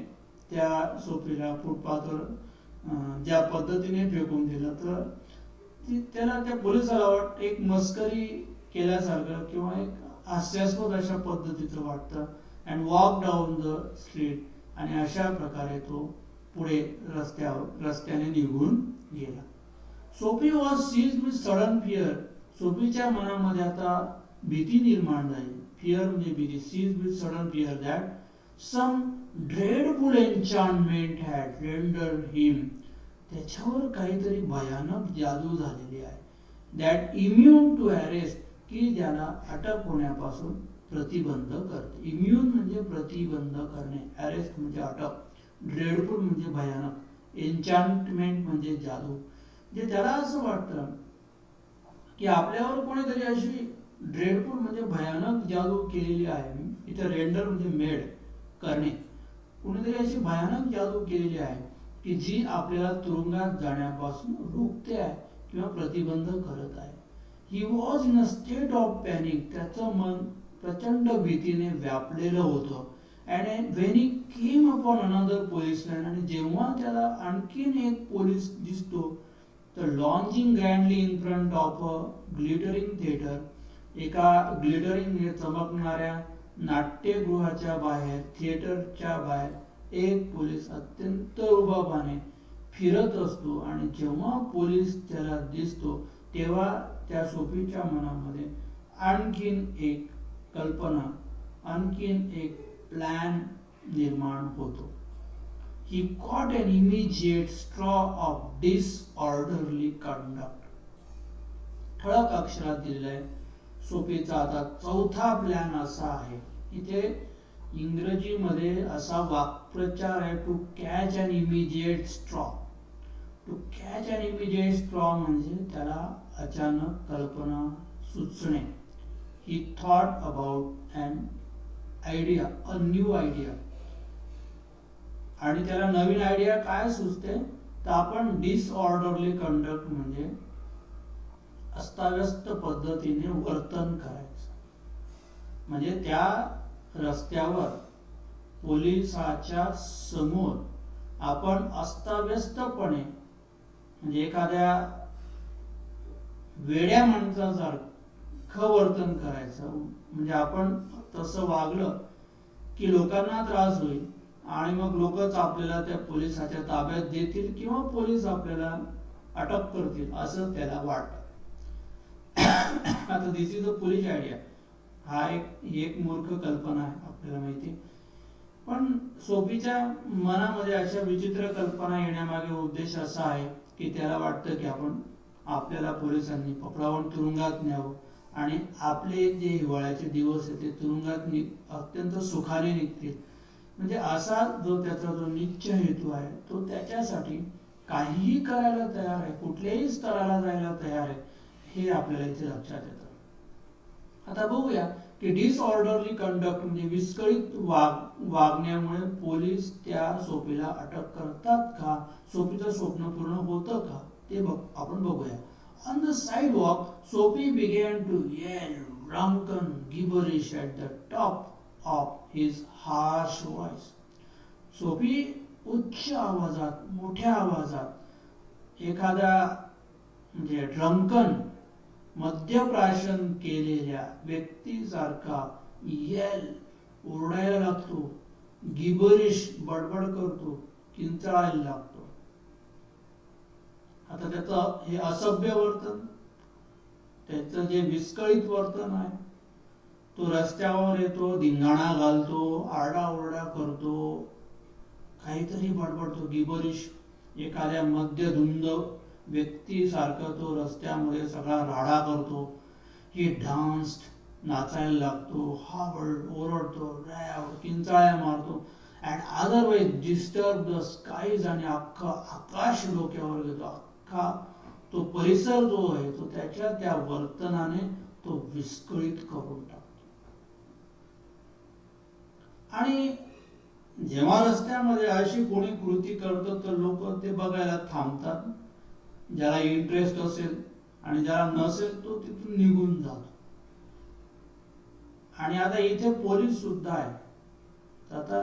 त्या सोफीला फुटपाथवर ज्या पद्धतीने फेकून दिलं, तर त्याला त्या पोलिसाला वाटतं एक मस्करी केल्यासारखं किंवा एक हास्यास्पद अशा पद्धतीचं वाटतं. And walk down the street. आणि अशा प्रकारे तो पुढे रस्त्याने निघून गेला. Soapy was seized with sudden fear. सोफीच्या मनामध्ये आता भीती निर्माण झाली. फिअर म्हणजे भीती. Seized with sudden fear that some dreadful enchantment had rendered him. त्याच्यावर काहीतरी भयानक जादू झालेली आहे. दॅट इम्युन टू अरेस्ट, की ज्याला अटक होण्यापासून प्रतिबंध करते. इम्युन म्हणजे प्रतिबंध करणे, अरेस्ट म्हणजे अटक, ड्रेडफुल म्हणजे भयानक, एन्चॅन्टमेंट म्हणजे जादू. म्हणजे त्याला असं वाटतं की आपल्यावर कोणीतरी अशी ड्रेडफुल म्हणजे भयानक जादू केलेली आहे. इथे रेंडर म्हणजे मेड, करणे. कोणीतरी अशी भयानक जादू केलेली आहे की जी आपल्याला तुरुंगात जाण्यापासून रोखते आहे किंवा प्रतिबंध करत आहे. He was in a state of panic. त्याचं मन प्रचंड भीतीने व्यापलेलं होतं. And when he came upon another policeman, आणि जेव्हा त्याला आणखीन एक पोलीस दिसतो, तर lounging grandly in front of a glittering theatre, एका ग्लिटरिंग म्हणजे चमकणाऱ्या नाट्यगृहाच्या बाहेर, थिएटरच्या बाहेर एक पोलीस अत्यंत रुबाबाने फिरत असतो आणि जेव्हा पोलीस त्याला दिसतो तेव्हा त्या सोफीच्या मनामध्ये आणखीन एक कल्पना, आणखीन एक प्लॅन निर्माण होतो. He caught an immediate straw of disorderly conduct. ठळक अक्षरात दिलेलं आहे. सोफीचा आता चौथा प्लॅन असा आहे. इथे इंग्रजीमध्ये असा वाक्प्रचार आहे, to catch an immediate straw. To catch an immediate straw म्हणजे त्याला अचानक कल्पना सुचणे. He thought about an idea, a new idea. आणि त्याला नवीन आयडिया काय सुचते, तर आपण डिसऑर्डरली कंडक्ट म्हणजे अस्ताव्यस्त पद्धतीने वर्तन करायचं. म्हणजे त्या रस्त्यावर पोलिसाच्या समोर आपण अस्ताव्यस्तपणे, म्हणजे एखाद्या वेड्या माणसासारखं वर्तन करायचं. म्हणजे आपण तसं वागलं की लोकांना त्रास होईल आणि मग लोकच आपल्याला त्या पोलिसाच्या ताब्यात देतील किंवा पोलीस आपल्याला अटक करतील असं त्याला वाटतं. आता दिस इज अ पोलीस आयडिया. हा एक मूर्ख कल्पना आहे, आपल्याला माहिती. पण सोफीच्या मनामध्ये अशा विचित्र कल्पना येण्यामागे उद्देश असा आहे की त्याला वाटतं की आपल्याला पोलिसांनी पकडावून तुरुंगात न्यावं आणि आपले जे हिवाळ्याचे दिवस आहेत ते तुरुंगात अत्यंत सुखाने निघतील. म्हणजे असा जो त्याचा जो निश्चय हेतू आहे तो त्याच्यासाठी काहीही करायला तयार आहे, कुठल्याही स्तराला जायला तयार आहे, हे आपल्याला इथे लक्षात येतं. आता बघूया की डिसऑर्डरली कंडक्ट म्हणजे विस्कळीत वागण्यामुळे पोलीस त्या सोफीला अटक करतात का, सोफीचं स्वप्न पूर्ण होतं का, ते आपण बघूया. On the sidewalk Sophie began to yell drunken gibberish at the top of his harsh voice. Sophie उच्च आवाजात, मोठ्या आवाजात एखाद्या म्हणजे ड्रंकन, मद्यप्राशन केलेल्या व्यक्तीसारखा येल, ओरडायला लागतो, गिबरिश बडबड करतो, किंचाळायला लागतो. आता त्याचं हे असभ्य वर्तन, त्याचं जे विस्कळीत वर्तन आहे, तो रस्त्यावर येतो, धिंगाणा घालतो, आरडाओरडा करतो, काहीतरी बडबडतो, गिबरिश, एखाद्या मद्यधुंद व्यक्तीसारखा तो रस्त्यामध्ये सगळा राडा करतो. ही डान्स्ड, नाचायला लागतो, हावल्ड, ओरडतो, किंचाळ्या मारतो, and otherwise disturb the skies, आणि अख्खा आकाश डोक्यावर घेतो. अख्खा तो परिसर जो आहे तो त्याच्या त्या वर्तनाने तो विस्कळीत करून टाकतो. आणि जेव्हा रस्त्यामध्ये अशी कोणी कृती करतं तर लोक ते बघायला थांबतात. ज्याला इंटरेस्ट असेल आणि ज्याला नसेल तो तिथून निघून जातो. आणि आता इथे पोलीस सुद्धा आहे. आता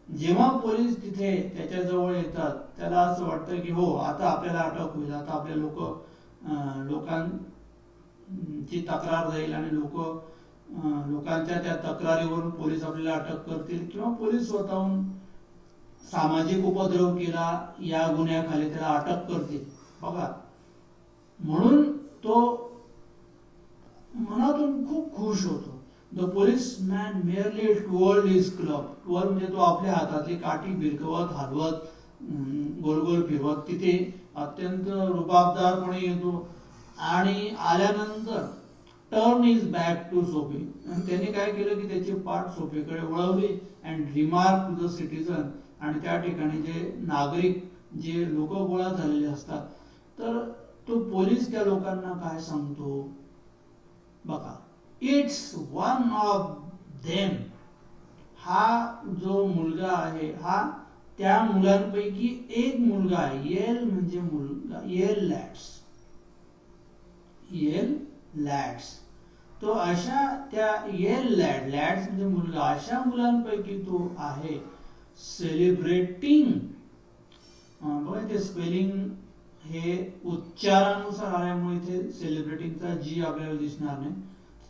जेव्हा पोलीस तिथे त्याच्या जवळ येतात त्याला असं वाटतं की हो, आता आपल्याला अटक होईल, आता आपल्या लोकांची तक्रार जाईल आणि लोकांच्या त्या तक्रारीवरून पोलीस आपल्याला अटक करतील किंवा पोलीस स्वतःहून सामाजिक उपद्रव केला या गुन्ह्याखाली त्याला अटक करतील बघा. म्हणून तो मनातून खूप खुश होतो. The policeman merely twirled his club. Twirl म्हणजे तो आपल्या हातातली काठी भिरकवत, हलवत, गोल गोल फिरवत तिथे अत्यंत रुबाबदारपणे येतो. आणि आल्यानंतर turn is back to Sophie. आणि त्याने काय केलं की त्याची पाठ सोफीकडे वळवली and remark to the citizen. आणि त्या ठिकाणी जे नागरिक, जे लोक गोळा झालेले असतात, तर तो पोलीस त्या लोकांना काय सांगतो बघा. It's one of them. हा जो मुलगा आहे हा त्या मुलांपैकी एक मुलगा आहे. येल म्हणजे मुलगा, येल लॅड्स, येल लॅड्स. तो अशा त्या येल लॅड्स म्हणजे मुलगा, अशा मुलांपैकी तो आहे. सेलिब्रेटिंग, बघा ते स्पेलिंग हे उच्चारानुसार आल्यामुळे इथे सेलिब्रेटिंगचा जी आपल्याला दिसणार नाही.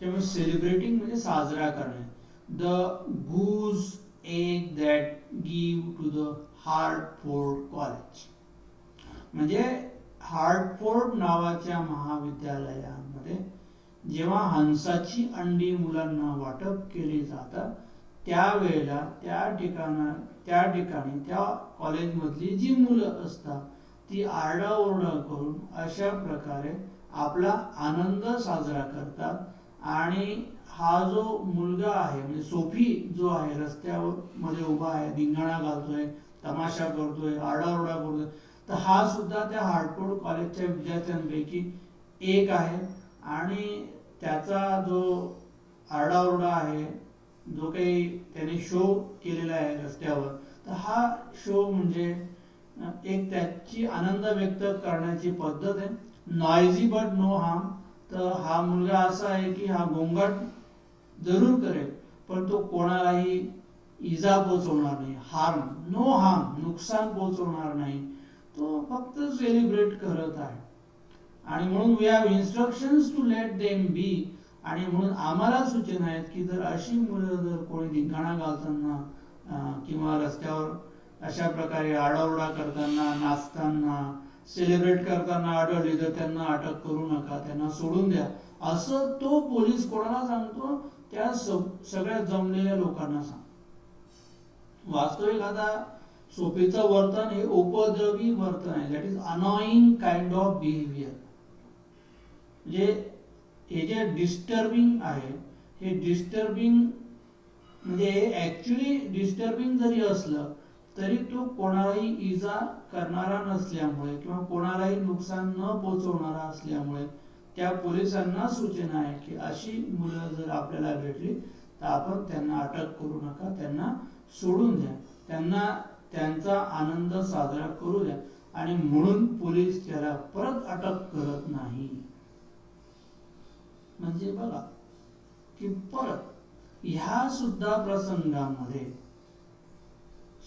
त्यामुळे सेलिब्रेटिंग म्हणजे साजरा करणे. The goose egg that give to the Hartford college. म्हणजे हार्टफोर्ड नावाच्या महाविद्यालयामध्ये जेव्हा हंसाची अंडी मुलांना वाटप केली जातात त्यावेळेला त्या ठिकाणी त्या कॉलेजमधली जी मुलं असतात ती आरडाओरडा करून अशा प्रकारे आपला आनंद साजरा करतात. आणि हा जो मुलगा आहे म्हणजे सोफी जो आहे रस्त्यावर मध्ये उभा आहे, धिंगाणा घालतोय, तमाशा करतोय, आरडाओरडा करतोय, तर हा सुद्धा त्या हार्टफोर्ड कॉलेजच्या विद्यार्थ्यांपैकी एक आहे. आणि त्याचा जो आरडाओरडा आहे, जो काही त्याने शो केलेला आहे रस्त्यावर, तर हा शो म्हणजे एक त्याची आनंद व्यक्त करण्याची पद्धत आहे. नॉइझी बट नो हार्म. तर हा मुलगा असा आहे की हा गोंगाट जरूर करेल पण तो कोणालाही इजा पोचवणार नाही. हार्म, नो हार्म, नुकसान पोचवणार नाही. तो फक्त सेलिब्रेट करत आहे. आणि म्हणून we have instructions to let them be. आणि म्हणून आम्हाला सूचना आहेत की जर अशी मुलं जर कोणी धिंगाणा घालताना किंवा रस्त्यावर अशा प्रकारे आरडाओरडा करताना, नाचताना, सेलिब्रेट करताना आढळली तर त्यांना अटक करू नका, त्यांना सोडून द्या, असं तो पोलीस कोणाला सांगतो? त्या सगळ्या जमलेल्या लोकांना सांगतो. वास्तविक आता सोफीचं वर्तन हे उपद्रवी वर्तन आहे. That is annoying kind of behaviour. म्हणजे हे जे डिस्टर्बिंग आहे, हे डिस्टर्बिंग म्हणजे ऍक्च्युली डिस्टर्बिंग जरी असलं तरी तो कोणालाही इजा करणारा नसल्यामुळे किंवा कोणालाही नुकसान न पोचवणारा असल्यामुळे त्या पोलिसांना सूचना आहे की अशी मुलं जर आपल्याला भेटली तर आपण त्यांना अटक करू नका, त्यांना सोडून द्या, त्यांना त्यांचा आनंद साजरा करू द्या. आणि म्हणून पोलीस त्याला परत अटक करत नाही. म्हणजे बघा की परत ह्या सुद्धा प्रसंगामध्ये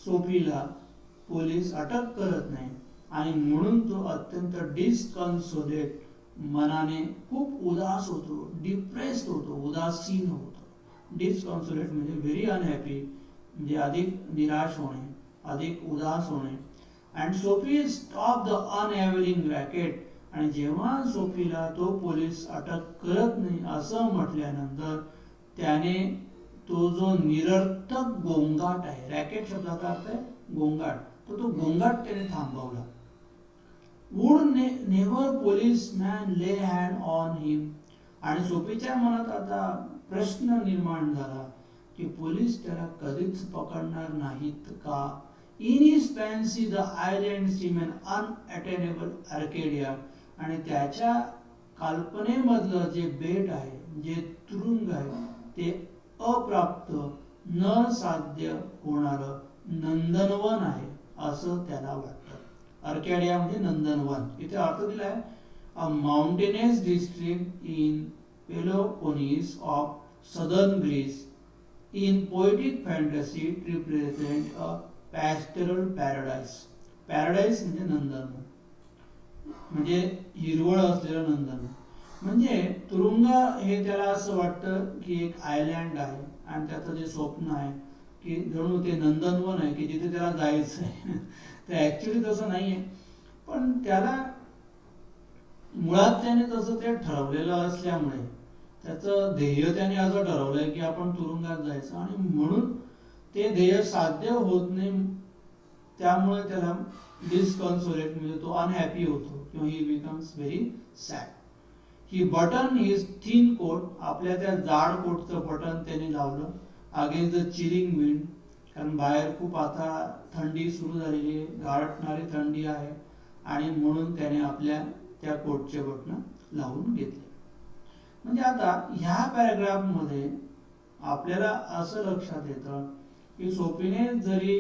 सोफीला पोलीस अटक करत नाही. आणि म्हणून तो अत्यंत डिस्कन्सोलेट मनाने खूप उदास होतो, डिप्रेस्ड होतो, उदासीन होतो. डिस्कन्सोलेट म्हणजे व्हेरी अनहॅपी, म्हणजे अधिक निराश होणे, अधिक उदास होणे. And Soapy stop the unavailing racket. आणि जेव्हा सोफीला तो पोलीस अटक करत नाही असं म्हटल्यानंतर त्याने तो जो निरर्थक गोंगाट आहे, रॅकेट शब्दाचा अर्थ आहे गोंगाट, तो गोंगाट त्याने थांबवला. वुड नेव्हर पोलिसमॅन ले हँड ऑन हिम. आणि सोफीच्या मनात आता प्रश्न निर्माण झाला की पोलीस त्याला कधीच पकडणार नाहीत का? In his fancy the island seem an unattainable Arcadia. आणि त्याच्या कल्पनेमधलं जे बेट आहे, जे तुरुंग आहे, ते अप्राप्त, न साध्य होणारं नंदनवन आहे असं त्याला वाटतं. अर्कॅडिया म्हणजे नंदनवन. इथे अर्थ दिला आहे a mountainous district in Peloponnese of southern Greece. In poetic fantasy it represent a pastoral paradise. Paradise म्हणजे नंदनवन, म्हणजे हिरवळ असलेलं नंदनवन. म्हणजे तुरुंग हे त्याला असं वाटतं की एक आयलँड आहे आणि त्याचं जे स्वप्न आहे की जणू ते नंदनवन आहे की जिथे त्याला जायचं आहे. तर ऍक्च्युली तसं नाहीये, पण त्याला मुळात त्याने तसं ते ठरवलेलं असल्यामुळे त्याचं ध्येय त्याने असं ठरवलंय की आपण तुरुंगात जायचं आणि म्हणून ते ध्येय साध्य होत नाही. त्यामुळे त्याला डिस्कन्सोलेट म्हणजे तो अनहॅपी होतो किंवा he becomes very sad. He button his thin coat. आपल्या त्या जाड कोटचं बटन त्याने लावलं अगेन्स्ट द चिलिंग विंड. कारण बाहेर खूप आता थंडी सुरू झालेली आहे, गारटणारी थंडी आहे आणि म्हणून त्याने आपल्या त्या कोटचे बटन लावून घेतले. म्हणजे आता ह्या पॅराग्राफमध्ये आपल्याला असं लक्षात येतं की सोफीने जरी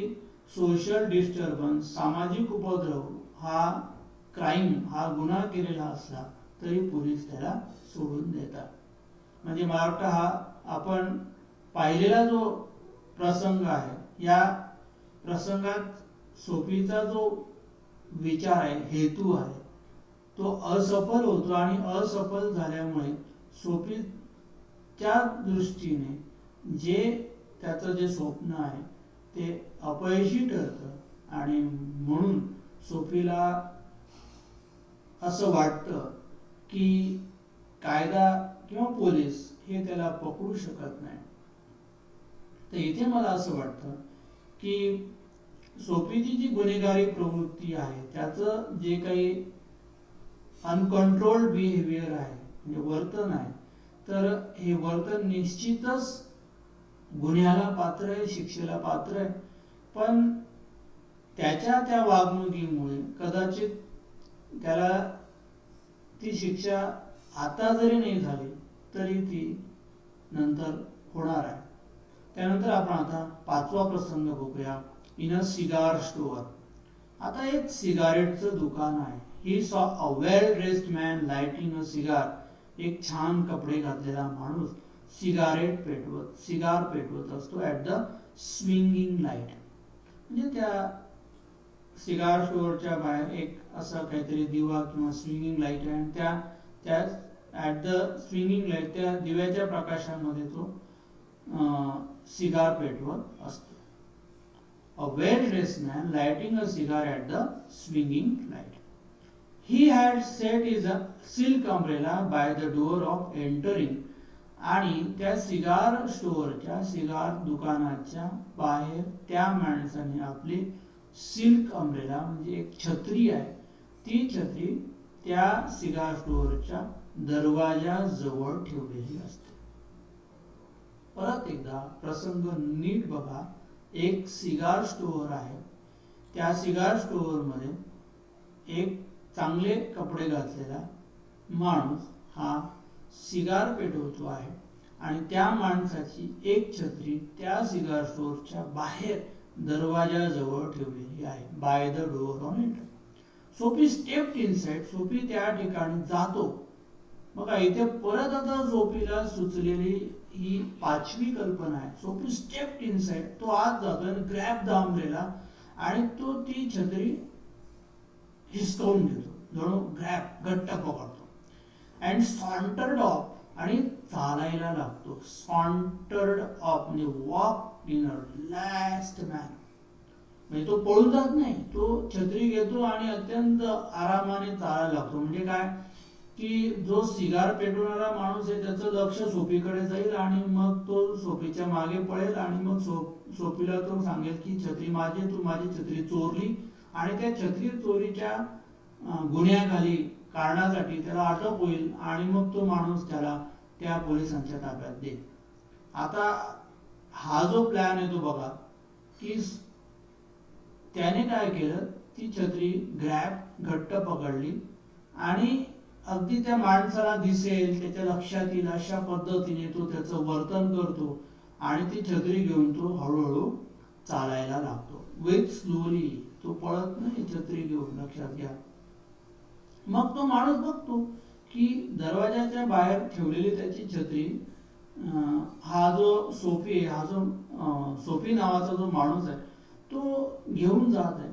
सोशल डिस्टर्बन्स, सामाजिक उपद्रव हा क्राईम, हा गुन्हा केलेला असला तरी पोलीस त्याला सोडून देतात. म्हणजे मला वाटतं हा आपण पाहिलेला जो प्रसंग आहे, या प्रसंगात सोफीचा जो विचार आहे, हेतू आहे, तो असफल होतो आणि असफल झाल्यामुळे सोफीच्या दृष्टीने जे त्याचं जे स्वप्न आहे ते अपयशी ठरतं आणि म्हणून सोफीला असं वाटतं की कायदा किंवा पोलीस हे त्याला पकडू शकत नाही. तर इथे मला असं वाटतं की सोफीची जी गुन्हेगारी प्रवृत्ती आहे त्याचं जे काही अनकंट्रोल्ड बिहेवियर आहे म्हणजे वर्तन आहे तर हे वर्तन निश्चितच गुन्ह्याला पात्र आहे, शिक्षेला पात्र आहे. पण त्या वागणुकीमुळे कदाचित त्याला ती शिक्षा आता जरी नाही झाली तरी ती नंतर होणार आहे. त्यानंतर आपण आता 5वा प्रसंग बघूया. In a cigar store. आता एक सिगारेटचं दुकान आहे. He saw a well dressed man lighting a cigar. एक छान कपडे घातलेला माणूस सिगार पेटवत असतो ऍट द स्विंगिंग लाईट. म्हणजे त्या सिगार स्टोअरच्या बाहेर एक असा काहीतरी दिवा किंवा स्विंगिंग लाईट आहे आणि त्या ऍट द स्विंगिंग लाईट त्या दिव्याच्या प्रकाशामध्ये तो सिगार पेटवत असतो. A well-dressed man lighting a cigar at the swinging light. He had set his silk umbrella by the door of entering. आणि त्या सिगार स्टोअरच्या सिगार दुकानाच्या बाहेर त्या माणसाने आपली सिल्क अम्ब्रेला म्हणजे एक छत्री आहे ती छत्री त्या सिगार स्टोअरच्या दरवाजाजवळ ठेवलेली असते. परत एकदा प्रसंग नीट बघा. एक सिगार स्टोअर आहे. त्या सिगार स्टोअर मध्ये एक चांगले कपडे घातलेला माणूस हा सिगार पेटवतो आहे आणि त्या माणसाची एक छत्री त्या सिगार स्टोअरच्या बाहेर दरवाजाजवळ ठेवलेली आहे. By the door on enter. Sophie stepped inside. Sophie त्या ठिकाणी जातो. बघा इथे परत आता सोफीला सुचलेली ही 5वी कल्पना आहे. Sophie stepped inside. तो आत जातो आणि ग्रॅब द अम्ब्रेला आणि तो ती छत्री हिसकावून घेतो. जणू ग्रॅब घट्ट पकडतो. अँड सॉन्टर्ड ऑफ आणि चालायला लागतो. सॉन्टर्ड ऑफ म्हणजे walk in a last man. म्हणजे तो पळून जात नाही. तो छत्री घेतो आणि अत्यंत आरामाने चालायला लागतो. म्हणजे काय की जो सिगार पेटवणारा माणूस आहे त्याचं लक्ष सोफीकडे जाईल आणि मग तो सोफीच्या मागे पळेल आणि मग सोफीला तो सांगेल की छत्री माझी, तू माझी छत्री चोरली आणि त्या छत्री चोरीच्या गुन्ह्याखाली कारणासाठी त्याला अटक होईल आणि मग तो माणूस त्याला त्या पोलिसांच्या ताब्यात देईल. आता हा जो प्लॅन आहे तो बघा की त्याने काय केलं, ती छत्री ग्रॅब घट्ट पकडली आणि अगदी त्या माणसाला दिसेल, त्याच्या लक्षात येईल अशा पद्धतीने तो त्याचं वर्तन करतो आणि ती छत्री घेऊन तो हळूहळू चालायला लागतो. With slowly. तो पळत नाही छत्री घेऊन, लक्षात घ्या. मग तो माणूस बघतो की दरवाजाच्या बाहेर ठेवलेली त्याची छत्री हा जो सोफी आहे, हा जो सोफी नावाचा जो माणूस आहे तो घेऊन जात आहे.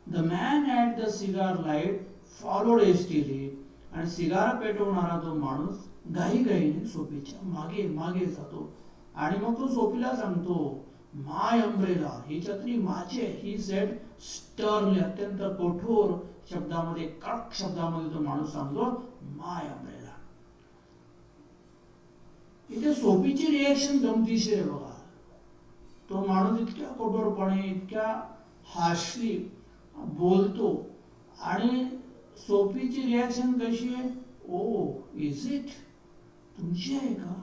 The man at the cigar light followed hastily. आणि सिगार पेटवणारा जो माणूस घाईघाईने सोफीच्या मागे मागे जातो आणि मग तो सोफीला सांगतो माय अम्ब्रेला. ही छत्री माझी आहे. He said sternly. अत्यंत कठोर शब्दामध्ये, कडक शब्दामध्ये तो माणूस सांगतो माय अम्ब्रेला. इथे सोफीची रिएक्शन गमतीशीर आहे बघा. तो माणूस इतक्या कठोरपणे, इतक्या हार्शली बोलतो आणि सोफीची रिएक्शन कशी आहे? ओ इज इट, तुमची आहे का?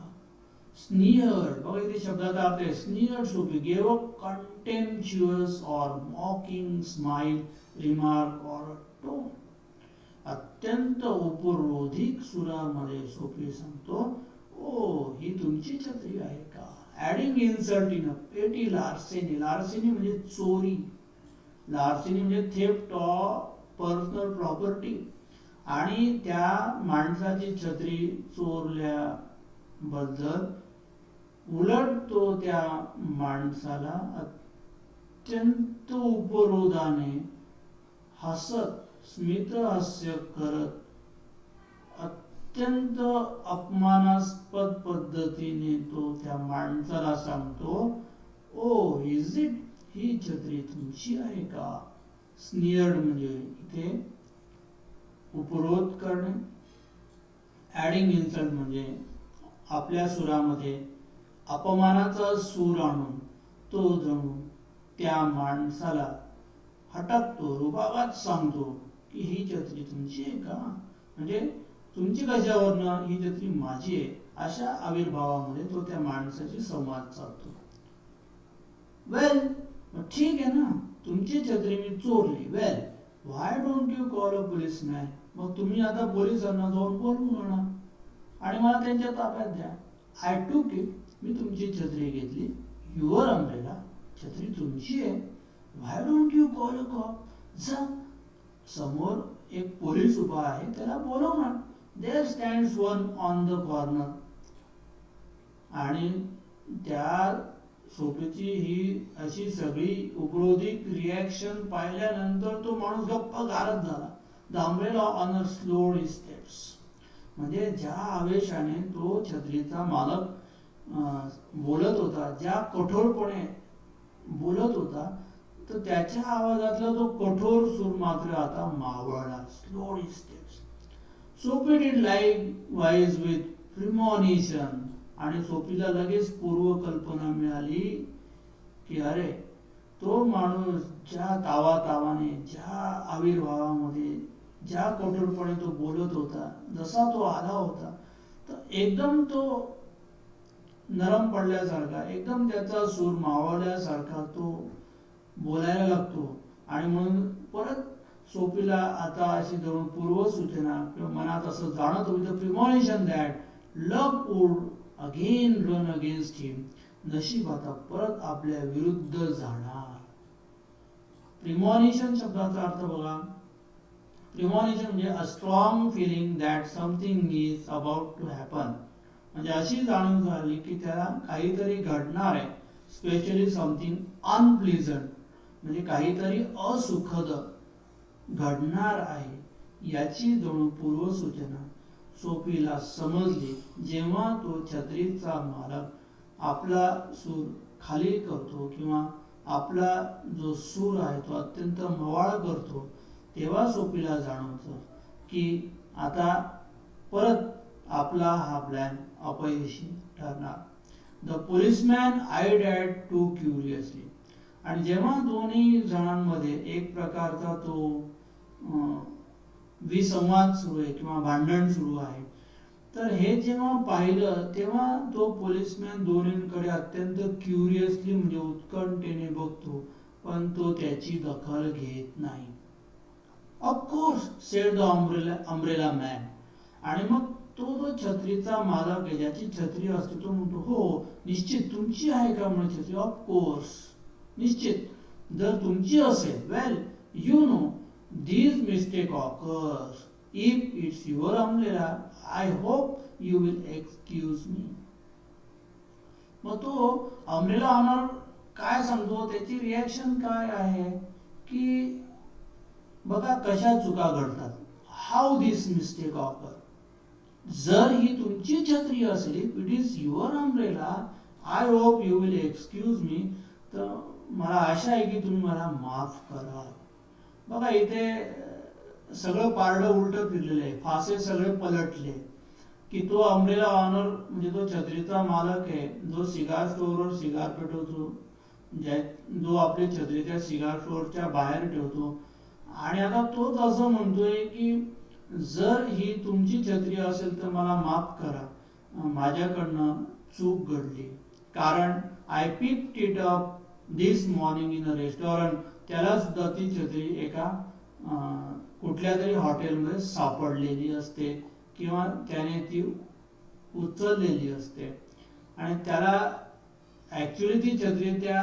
स्नियर्ड. बघा इथे शब्दाचा अर्थ आहे sneered. Soapy gave a contemptuous or mocking smile, remark or tone. अत्यंत उपरोधिक सुरामध्ये सोफी सांगतो ओ ही तुमची छत्री आहे का? ऍडिंग इन्सल्ट इन अ पेटी लार्सेनी. लार्सेनी म्हणजे चोरी. लार्सेनी म्हणजे थेफ्ट ऑफ पर्सनल प्रॉपर्टी. आणि त्या माणसाची छत्री चोरल्याबद्दल उलट तो त्या माणसाला अत्यंत उपरोधाने हसत, स्मित हास्य करत अत्यंत अपमानास्पद पद्धतीने तो त्या माणसाला सांगतो, ओ इज इट, ही छत्री तुमची आहे का? स्नियर्ड म्हणजे इथे उपरोध करणे. ॲडिंग इन्सल्ट म्हणजे आपल्या सुरामध्ये अपमानाचा सूर आणून तो जणू त्या माणसाला हटकतो, रुबाबात सांगतो की ही छत्री तुमची आहे का? म्हणजे तुमची कशावरनं, ही छत्री माझी आहे, अशा आविर्भावामध्ये तो त्या माणसाशी संवाद साधतो. वेल, ठीक आहे ना, तुमची छत्री मी चोरली. Well, why don't you call a policeman? मग तुम्ही आता पोलिसांना जाऊन बोलवून आणा आणि मला त्यांच्या ताब्यात द्या. आय टूक इट, मी तुमची छत्री घेतली. युअर अम्ब्रेला, छत्री तुमची आहे. Why don't you call a cop? जा, समोर एक पोलीस उभा आहे, त्याला बोलवून आण. There stands one on the corner. आणि त्या सोफीची ही अशी सगळी उपरोधिक रिॲक्शन पाहिल्यानंतर तो माणूस गप्प गारद झाला. The umbrella owner slowed his steps. म्हणजे ज्या आवेशाने तो छत्रीचा मालक बोलत होता, ज्या कठोरपणे बोलत होता, तर त्याच्या आवाजातला तो कठोर सूर मात्र आता मावळला. Slowed his steps. Soapy did likewise with premonition. आणि सोफीला लगेच पूर्वकल्पना मिळाली की अरे, तो माणूस ज्या तावातावाने, ज्या आविर्भावामध्ये, ज्या कठोरपणे तो बोलत होता, जसा तो आला होता, तर एकदम तो नरम पडल्यासारखा, एकदम त्याचा सूर मावळल्यासारखा तो बोलायला लागतो. आणि म्हणून परत सोफीला आता अशी जवळ पूर्वसूचना किंवा मनात असं जाणत होती, the premonition that love would again run against him. नशीब आता परत आपल्या विरुद्ध जाणार. प्रिमॉनिशन शब्दाचा अर्थ बघा. प्रिमॉनिशन म्हणजे a strong feeling that something is about to happen. म्हणजे अशी जाणीव झाली की त्याला काहीतरी घडणार आहे, स्पेशली समथिंग अनप्लीझंट, म्हणजे काहीतरी असुखद घडणार आहे, याची जणू पूर्वसूचना सोफीला समजली जेव्हा तो छत्रीचा मालक आपला सूर खाली करतो किंवा आपला जो सूर आहे तो अत्यंत मवाळ करतो. तेव्हा सोफीला जाणवतं की आता परत आपला हा प्लॅन अपयशी ठरणार. The policeman eyed at two curiously. आणि जेव्हा दोन्ही जणांमध्ये एक प्रकारचा तो विसंवाद सुरू आहे किंवा भांडण सुरू आहे, तर हे जेव्हा पाहिलं तेव्हा तो पोलिसमॅन दोन्हींकडे अत्यंत क्युरियसली म्हणजे उत्कंठेने बघतो, पण तो त्याची दखल घेत नाही. Of course, sed the umbrella man. आणि मग तो छत्रीचा मालक आहे, ज्याची छत्री असते, तो म्हणतो, हो निश्चित तुमची आहे का म्हणून छत्री? ऑफकोर्स, निश्चित, जर तुमची असेल. Well, you know these mistake occurs. If it's your umbrella, I hope you will excuse me. मग तो अम्ब्रेला ऑनर काय सांगतो, त्याची रिॲक्शन काय आहे की बघा कशा चुका घडतात. How this mistake occur. जर ही तुमची छत्री असेल, if it is your umbrella, I hope you will excuse me, तर मला आशा आहे की तुम्ही मला माफ कराल. बघा इथे सगळं पारडं उलटं फिरलेलं आहे, फासे सगळे पलटले की तो अम्ब्रेला ऑनर म्हणजे तो छत्रीचा मालक आहे, जो सिगार स्टोअरवर सिगार पेटवतो, जो आपली छत्री त्या सिगार स्टोअरच्या बाहेर ठेवतो. आणि आता तोच असं म्हणतोय की जर ही तुमची छत्री असेल तर मला माफ करा, माझ्याकडनं चूक घडली, कारण I picked it up this morning in a restaurant. त्याला सुद्धा ती छत्री एका कुठल्या तरी हॉटेलमध्ये सापडलेली असते किंवा त्याने ती उचललेली असते. आणि त्याला ॲक्च्युली ती छत्री त्या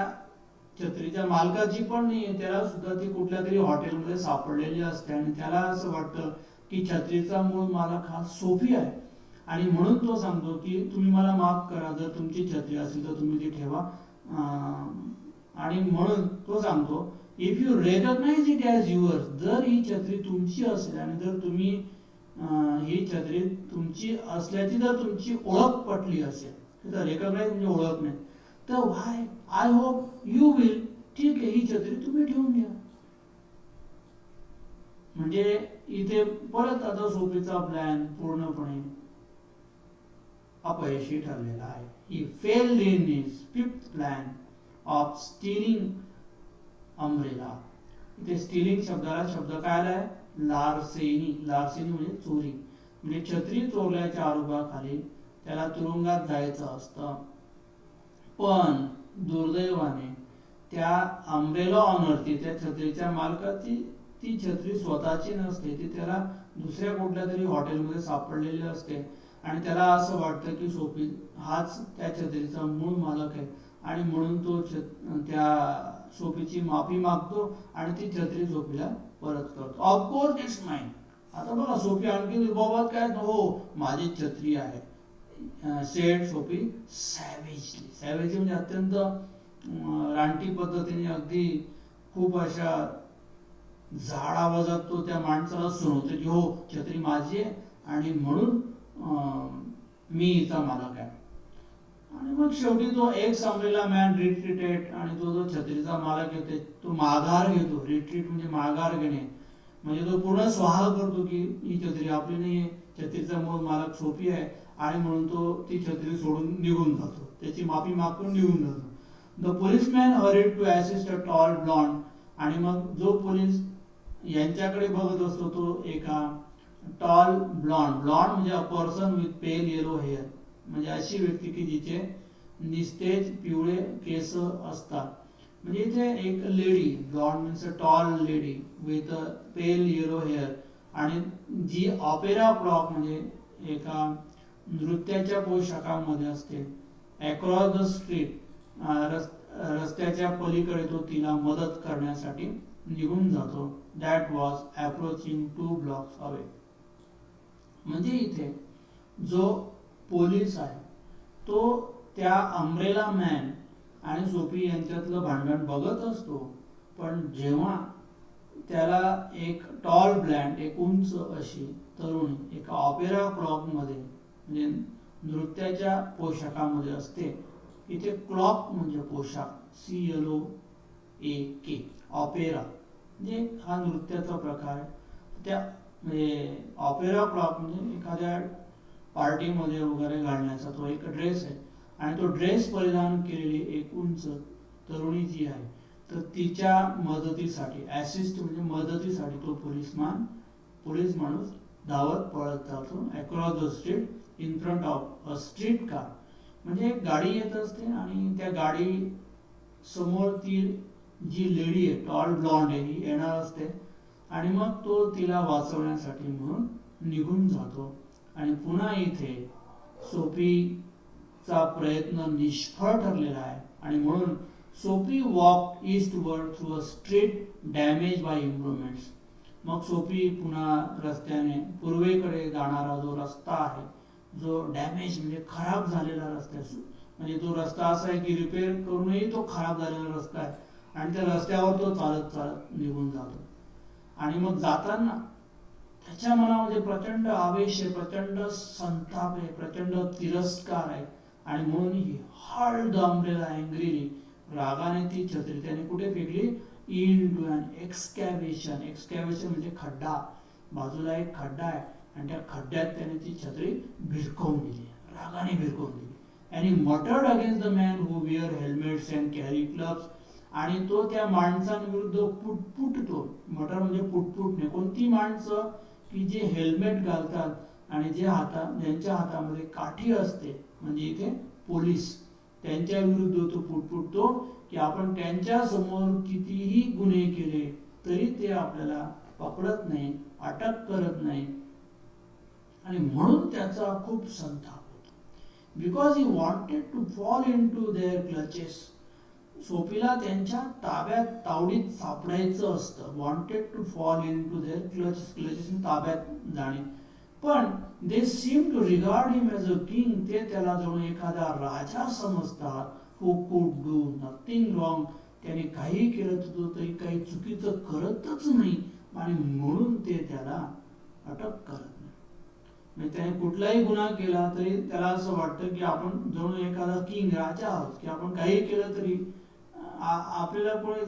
छत्रीच्या मालकाची पण नाही, त्याला सुद्धा ती कुठल्या तरी हॉटेलमध्ये सापडलेली असते. आणि त्याला असं वाटतं की छत्रीचा मूळ मालक हा सोफी आहे, आणि म्हणून तो सांगतो की तुम्ही मला माफ करा, जर तुमची छत्री असेल तर तुम्ही ती ठेवा. आणि म्हणून तो सांगतो, if you recognise it as yours, जर ही छत्री तुमची असेल आणि जर तुम्ही ही छत्री तुमची असल्याची जर तुमची ओळख पटली असेल तर रेकग्नाइज म्हणजे ओळख नाही तर why I hope you will ठीक आहे ही छत्री तुम्ही ठेवून घ्या. म्हणजे इथे परत आता सोफीचा प्लॅन पूर्णपणे अपयशी ठरलेला आहे. He failed in his fifth plan of stealing umbrella. इथे स्टीलिंग शब्दाला शब्द काय आलाय लार्सेनी. लार्सेनी म्हणजे चोरी. म्हणजे छत्री चोरल्याच्या आरोपाखाली त्याला तुरुंगात जायचं असतं. पण दुर्दैवाने त्या अम्ब्रेला ऑनरची त्या छत्रीच्या मालकाची ती छत्री स्वतःची नसते, ती त्याला दुसऱ्या कुठल्या तरी हॉटेलमध्ये सापडलेली असते आणि त्याला असं वाटतं की सोफी हाच त्या छत्रीचा मूळ मालक आहे आणि म्हणून तो त्या सोफीची माफी मागतो आणि ती छत्री सोफीला परत करतो. Of course it's mine. आता बघा सोफी आणखी बाबत काय हो माझी छत्री आहे सेड सोफी सॅवेजली. सॅवेजली म्हणजे अत्यंत रानटी पद्धतीने अगदी खूप अशा झाड आवाजात तो त्या माणसाला सुनवतो की हो छत्री माझी आहे आणि म्हणून मी हिचा मालक आहे. आणि मग शेवटी तो एक संपलेला मॅन रिट्रीटेड आणि तो जो छत्रीचा मालक येते तो माघार घेतो. रिट्रीट म्हणजे माघार घेणे. म्हणजे तो पूर्ण स्वाहा करतो की ही छत्री आपली नाही आहे, छत्रीचा मूळ मालक सोफी आहे आणि म्हणून तो ती छत्री सोडून निघून जातो, त्याची माफी मागून निघून जातो. The policeman hurried to assist a tall blonde. आणि मग जो पोलीस यांच्याकडे बघत असतो तो एका टॉल ब्लॉन्ड. ब्लॉन्ड म्हणजे a person with pale yellow hair. म्हणजे अशी व्यक्ती की जिचे निस्तेज पिवळे केस असतात. म्हणजे इथे एक lady blonde means a tall lady with a pale yellow hair आणि जी ऑपेरा क्लॉक म्हणजे एका नृत्याच्या पोशाखामध्ये असते. अक्रॉस द स्ट्रीट रस्त्याच्या पलीकडे तो तिला मदत करण्यासाठी निघून जातो. That was approaching 2 blocks away. म्हणजे इथे जो पोलीस आहे तो त्या अम्ब्रेला मॅन आणि सोफी यांच्यातलं भांडण बघत असतो. पण जेव्हा त्याला एक टॉल ब्लँड एक उंच अशी तरुणी एका ऑपेरा क्लॉकमध्ये म्हणजे नृत्याच्या पोशाखामध्ये असते. इथे क्लॉक म्हणजे पोशाख CLOAK ऑपेरा म्हणजे हा नृत्याचा प्रकार आहे. त्या म्हणजे ऑपेरा क्लॉक म्हणजे एखाद्या पार्टीमध्ये वगैरे घालण्याचा तो एक ड्रेस आहे आणि तो ड्रेस परिधान केलेली एक उंच तरुणी जी आहे तर तिच्या मदतीसाठी असिस्ट म्हणजे मदतीसाठी तो पोलीस माणूस धावत पळत जातो. Across the street in front of a street car. म्हणजे एक गाडी येत असते आणि त्या गाडी समोर ती जी लेडी आहे टॉल ब्लॉन्ड आहे ही येणार असते आणि मग तो तिला वाचवण्यासाठी म्हणून निघून जातो. आणि पुन्हा इथे सोफीचा प्रयत्न निष्फळ ठरलेला आहे आणि म्हणून Soapy walk eastward through a street damage by improvements. मग सोफी पुन्हा रस्त्याने पूर्वेकडे जाणारा जो रस्ता आहे जो डॅमेज म्हणजे खराब झालेला रस्ता आहे. म्हणजे तो रस्ता असा आहे की रिपेअर करूनही तो खराब झालेला रस्ता आहे आणि त्या रस्त्यावर तो चालत चालत निघून जातो. आणि मग जाताना त्याच्या मनामध्ये प्रचंड आवेश आहे, प्रचंड संताप आहे, प्रचंड तिरस्कार आहे आणि म्हणून ही हर्ड द अम्ब्रेला अँग्रीली. रागाने ती छत्री त्याने कुठे फेकली इनटू अन एक्सकॅव्हेशन. एक्सकॅव्हेशन म्हणजे खड्डा. बाजूला एक खड्डा आहे आणि त्या खड्ड्यात त्याने ती छत्री भिरकवून दिली, रागाने भिरकवून दिली. आणि मटर्ड against the man who were helmets and carry clubs. आणि तो त्या माणसांविरुद्ध पुटपुटतो. मटर म्हणजे पुटपुटणे. कोणती माणसं की जे हेल्मेट घालतात आणि ज्यांच्या हातामध्ये काठी असते म्हणजे इथे पोलीस, त्यांच्या विरुद्ध तो पुटपुटतो की आपण त्यांच्या समोर कितीही गुन्हे केले तरी ते आपल्याला पकडत नाही, अटक करत नाही आणि म्हणून त्याचा खूप संताप होतो. Because he wanted to fall in to their clutches. सोफीला त्यांच्या तावडीत सापडायचं असतं. Wanted to fall in to their clutches. Clutches ताब्यात जाणे. पण they seem to regard him as a king. ते त्याला जणू एखादा राजा समजतात. हू कुड डू नथिंग रॉंग. त्याने काही केलं तर तरी काही चुकीचं करतच नाही आणि म्हणून ते त्याला अटक करत नाही. म्हणजे त्याने कुठलाही गुन्हा केला तरी त्याला असं वाटतं की आपण जणू एखादा किंग राजा आहोत, की आपण काही केलं तरी आपल्याला कोणी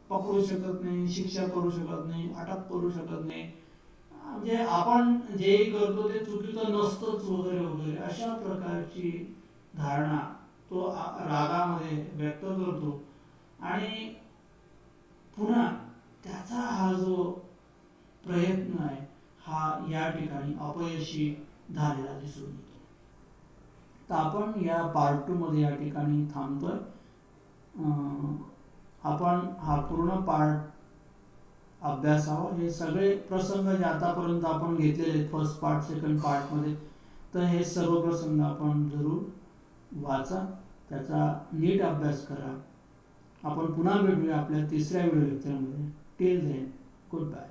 पकडू शकत नाही, शिक्षा करू शकत नाही, अटक करू शकत नाही, म्हणजे आपण जेही करतो ते चुकीचं नसतंच वगैरे वगैरे अशा प्रकारची धारणा तो रागामध्ये व्यक्त करतो. आणि पुन्हा त्याचा हा जो प्रयत्न आहे हा या ठिकाणी अपयशी झालेला दिसून येतो. तर आपण या पार्ट 2 मध्ये या ठिकाणी थांबतोय. आपण हा पूर्ण पार्ट अभ्यासावा. हे सगळे प्रसंग जे आतापर्यंत आपण घेतलेले फर्स्ट पार्ट सेकंड पार्टमध्ये, तर हे सर्व प्रसंग आपण जरूर वाचा, त्याचा नीट अभ्यास करा. आपण पुन्हा भेटूया आपल्या तिसऱ्या व्हिडिओ लेक्चरमध्ये. Till then, good bye.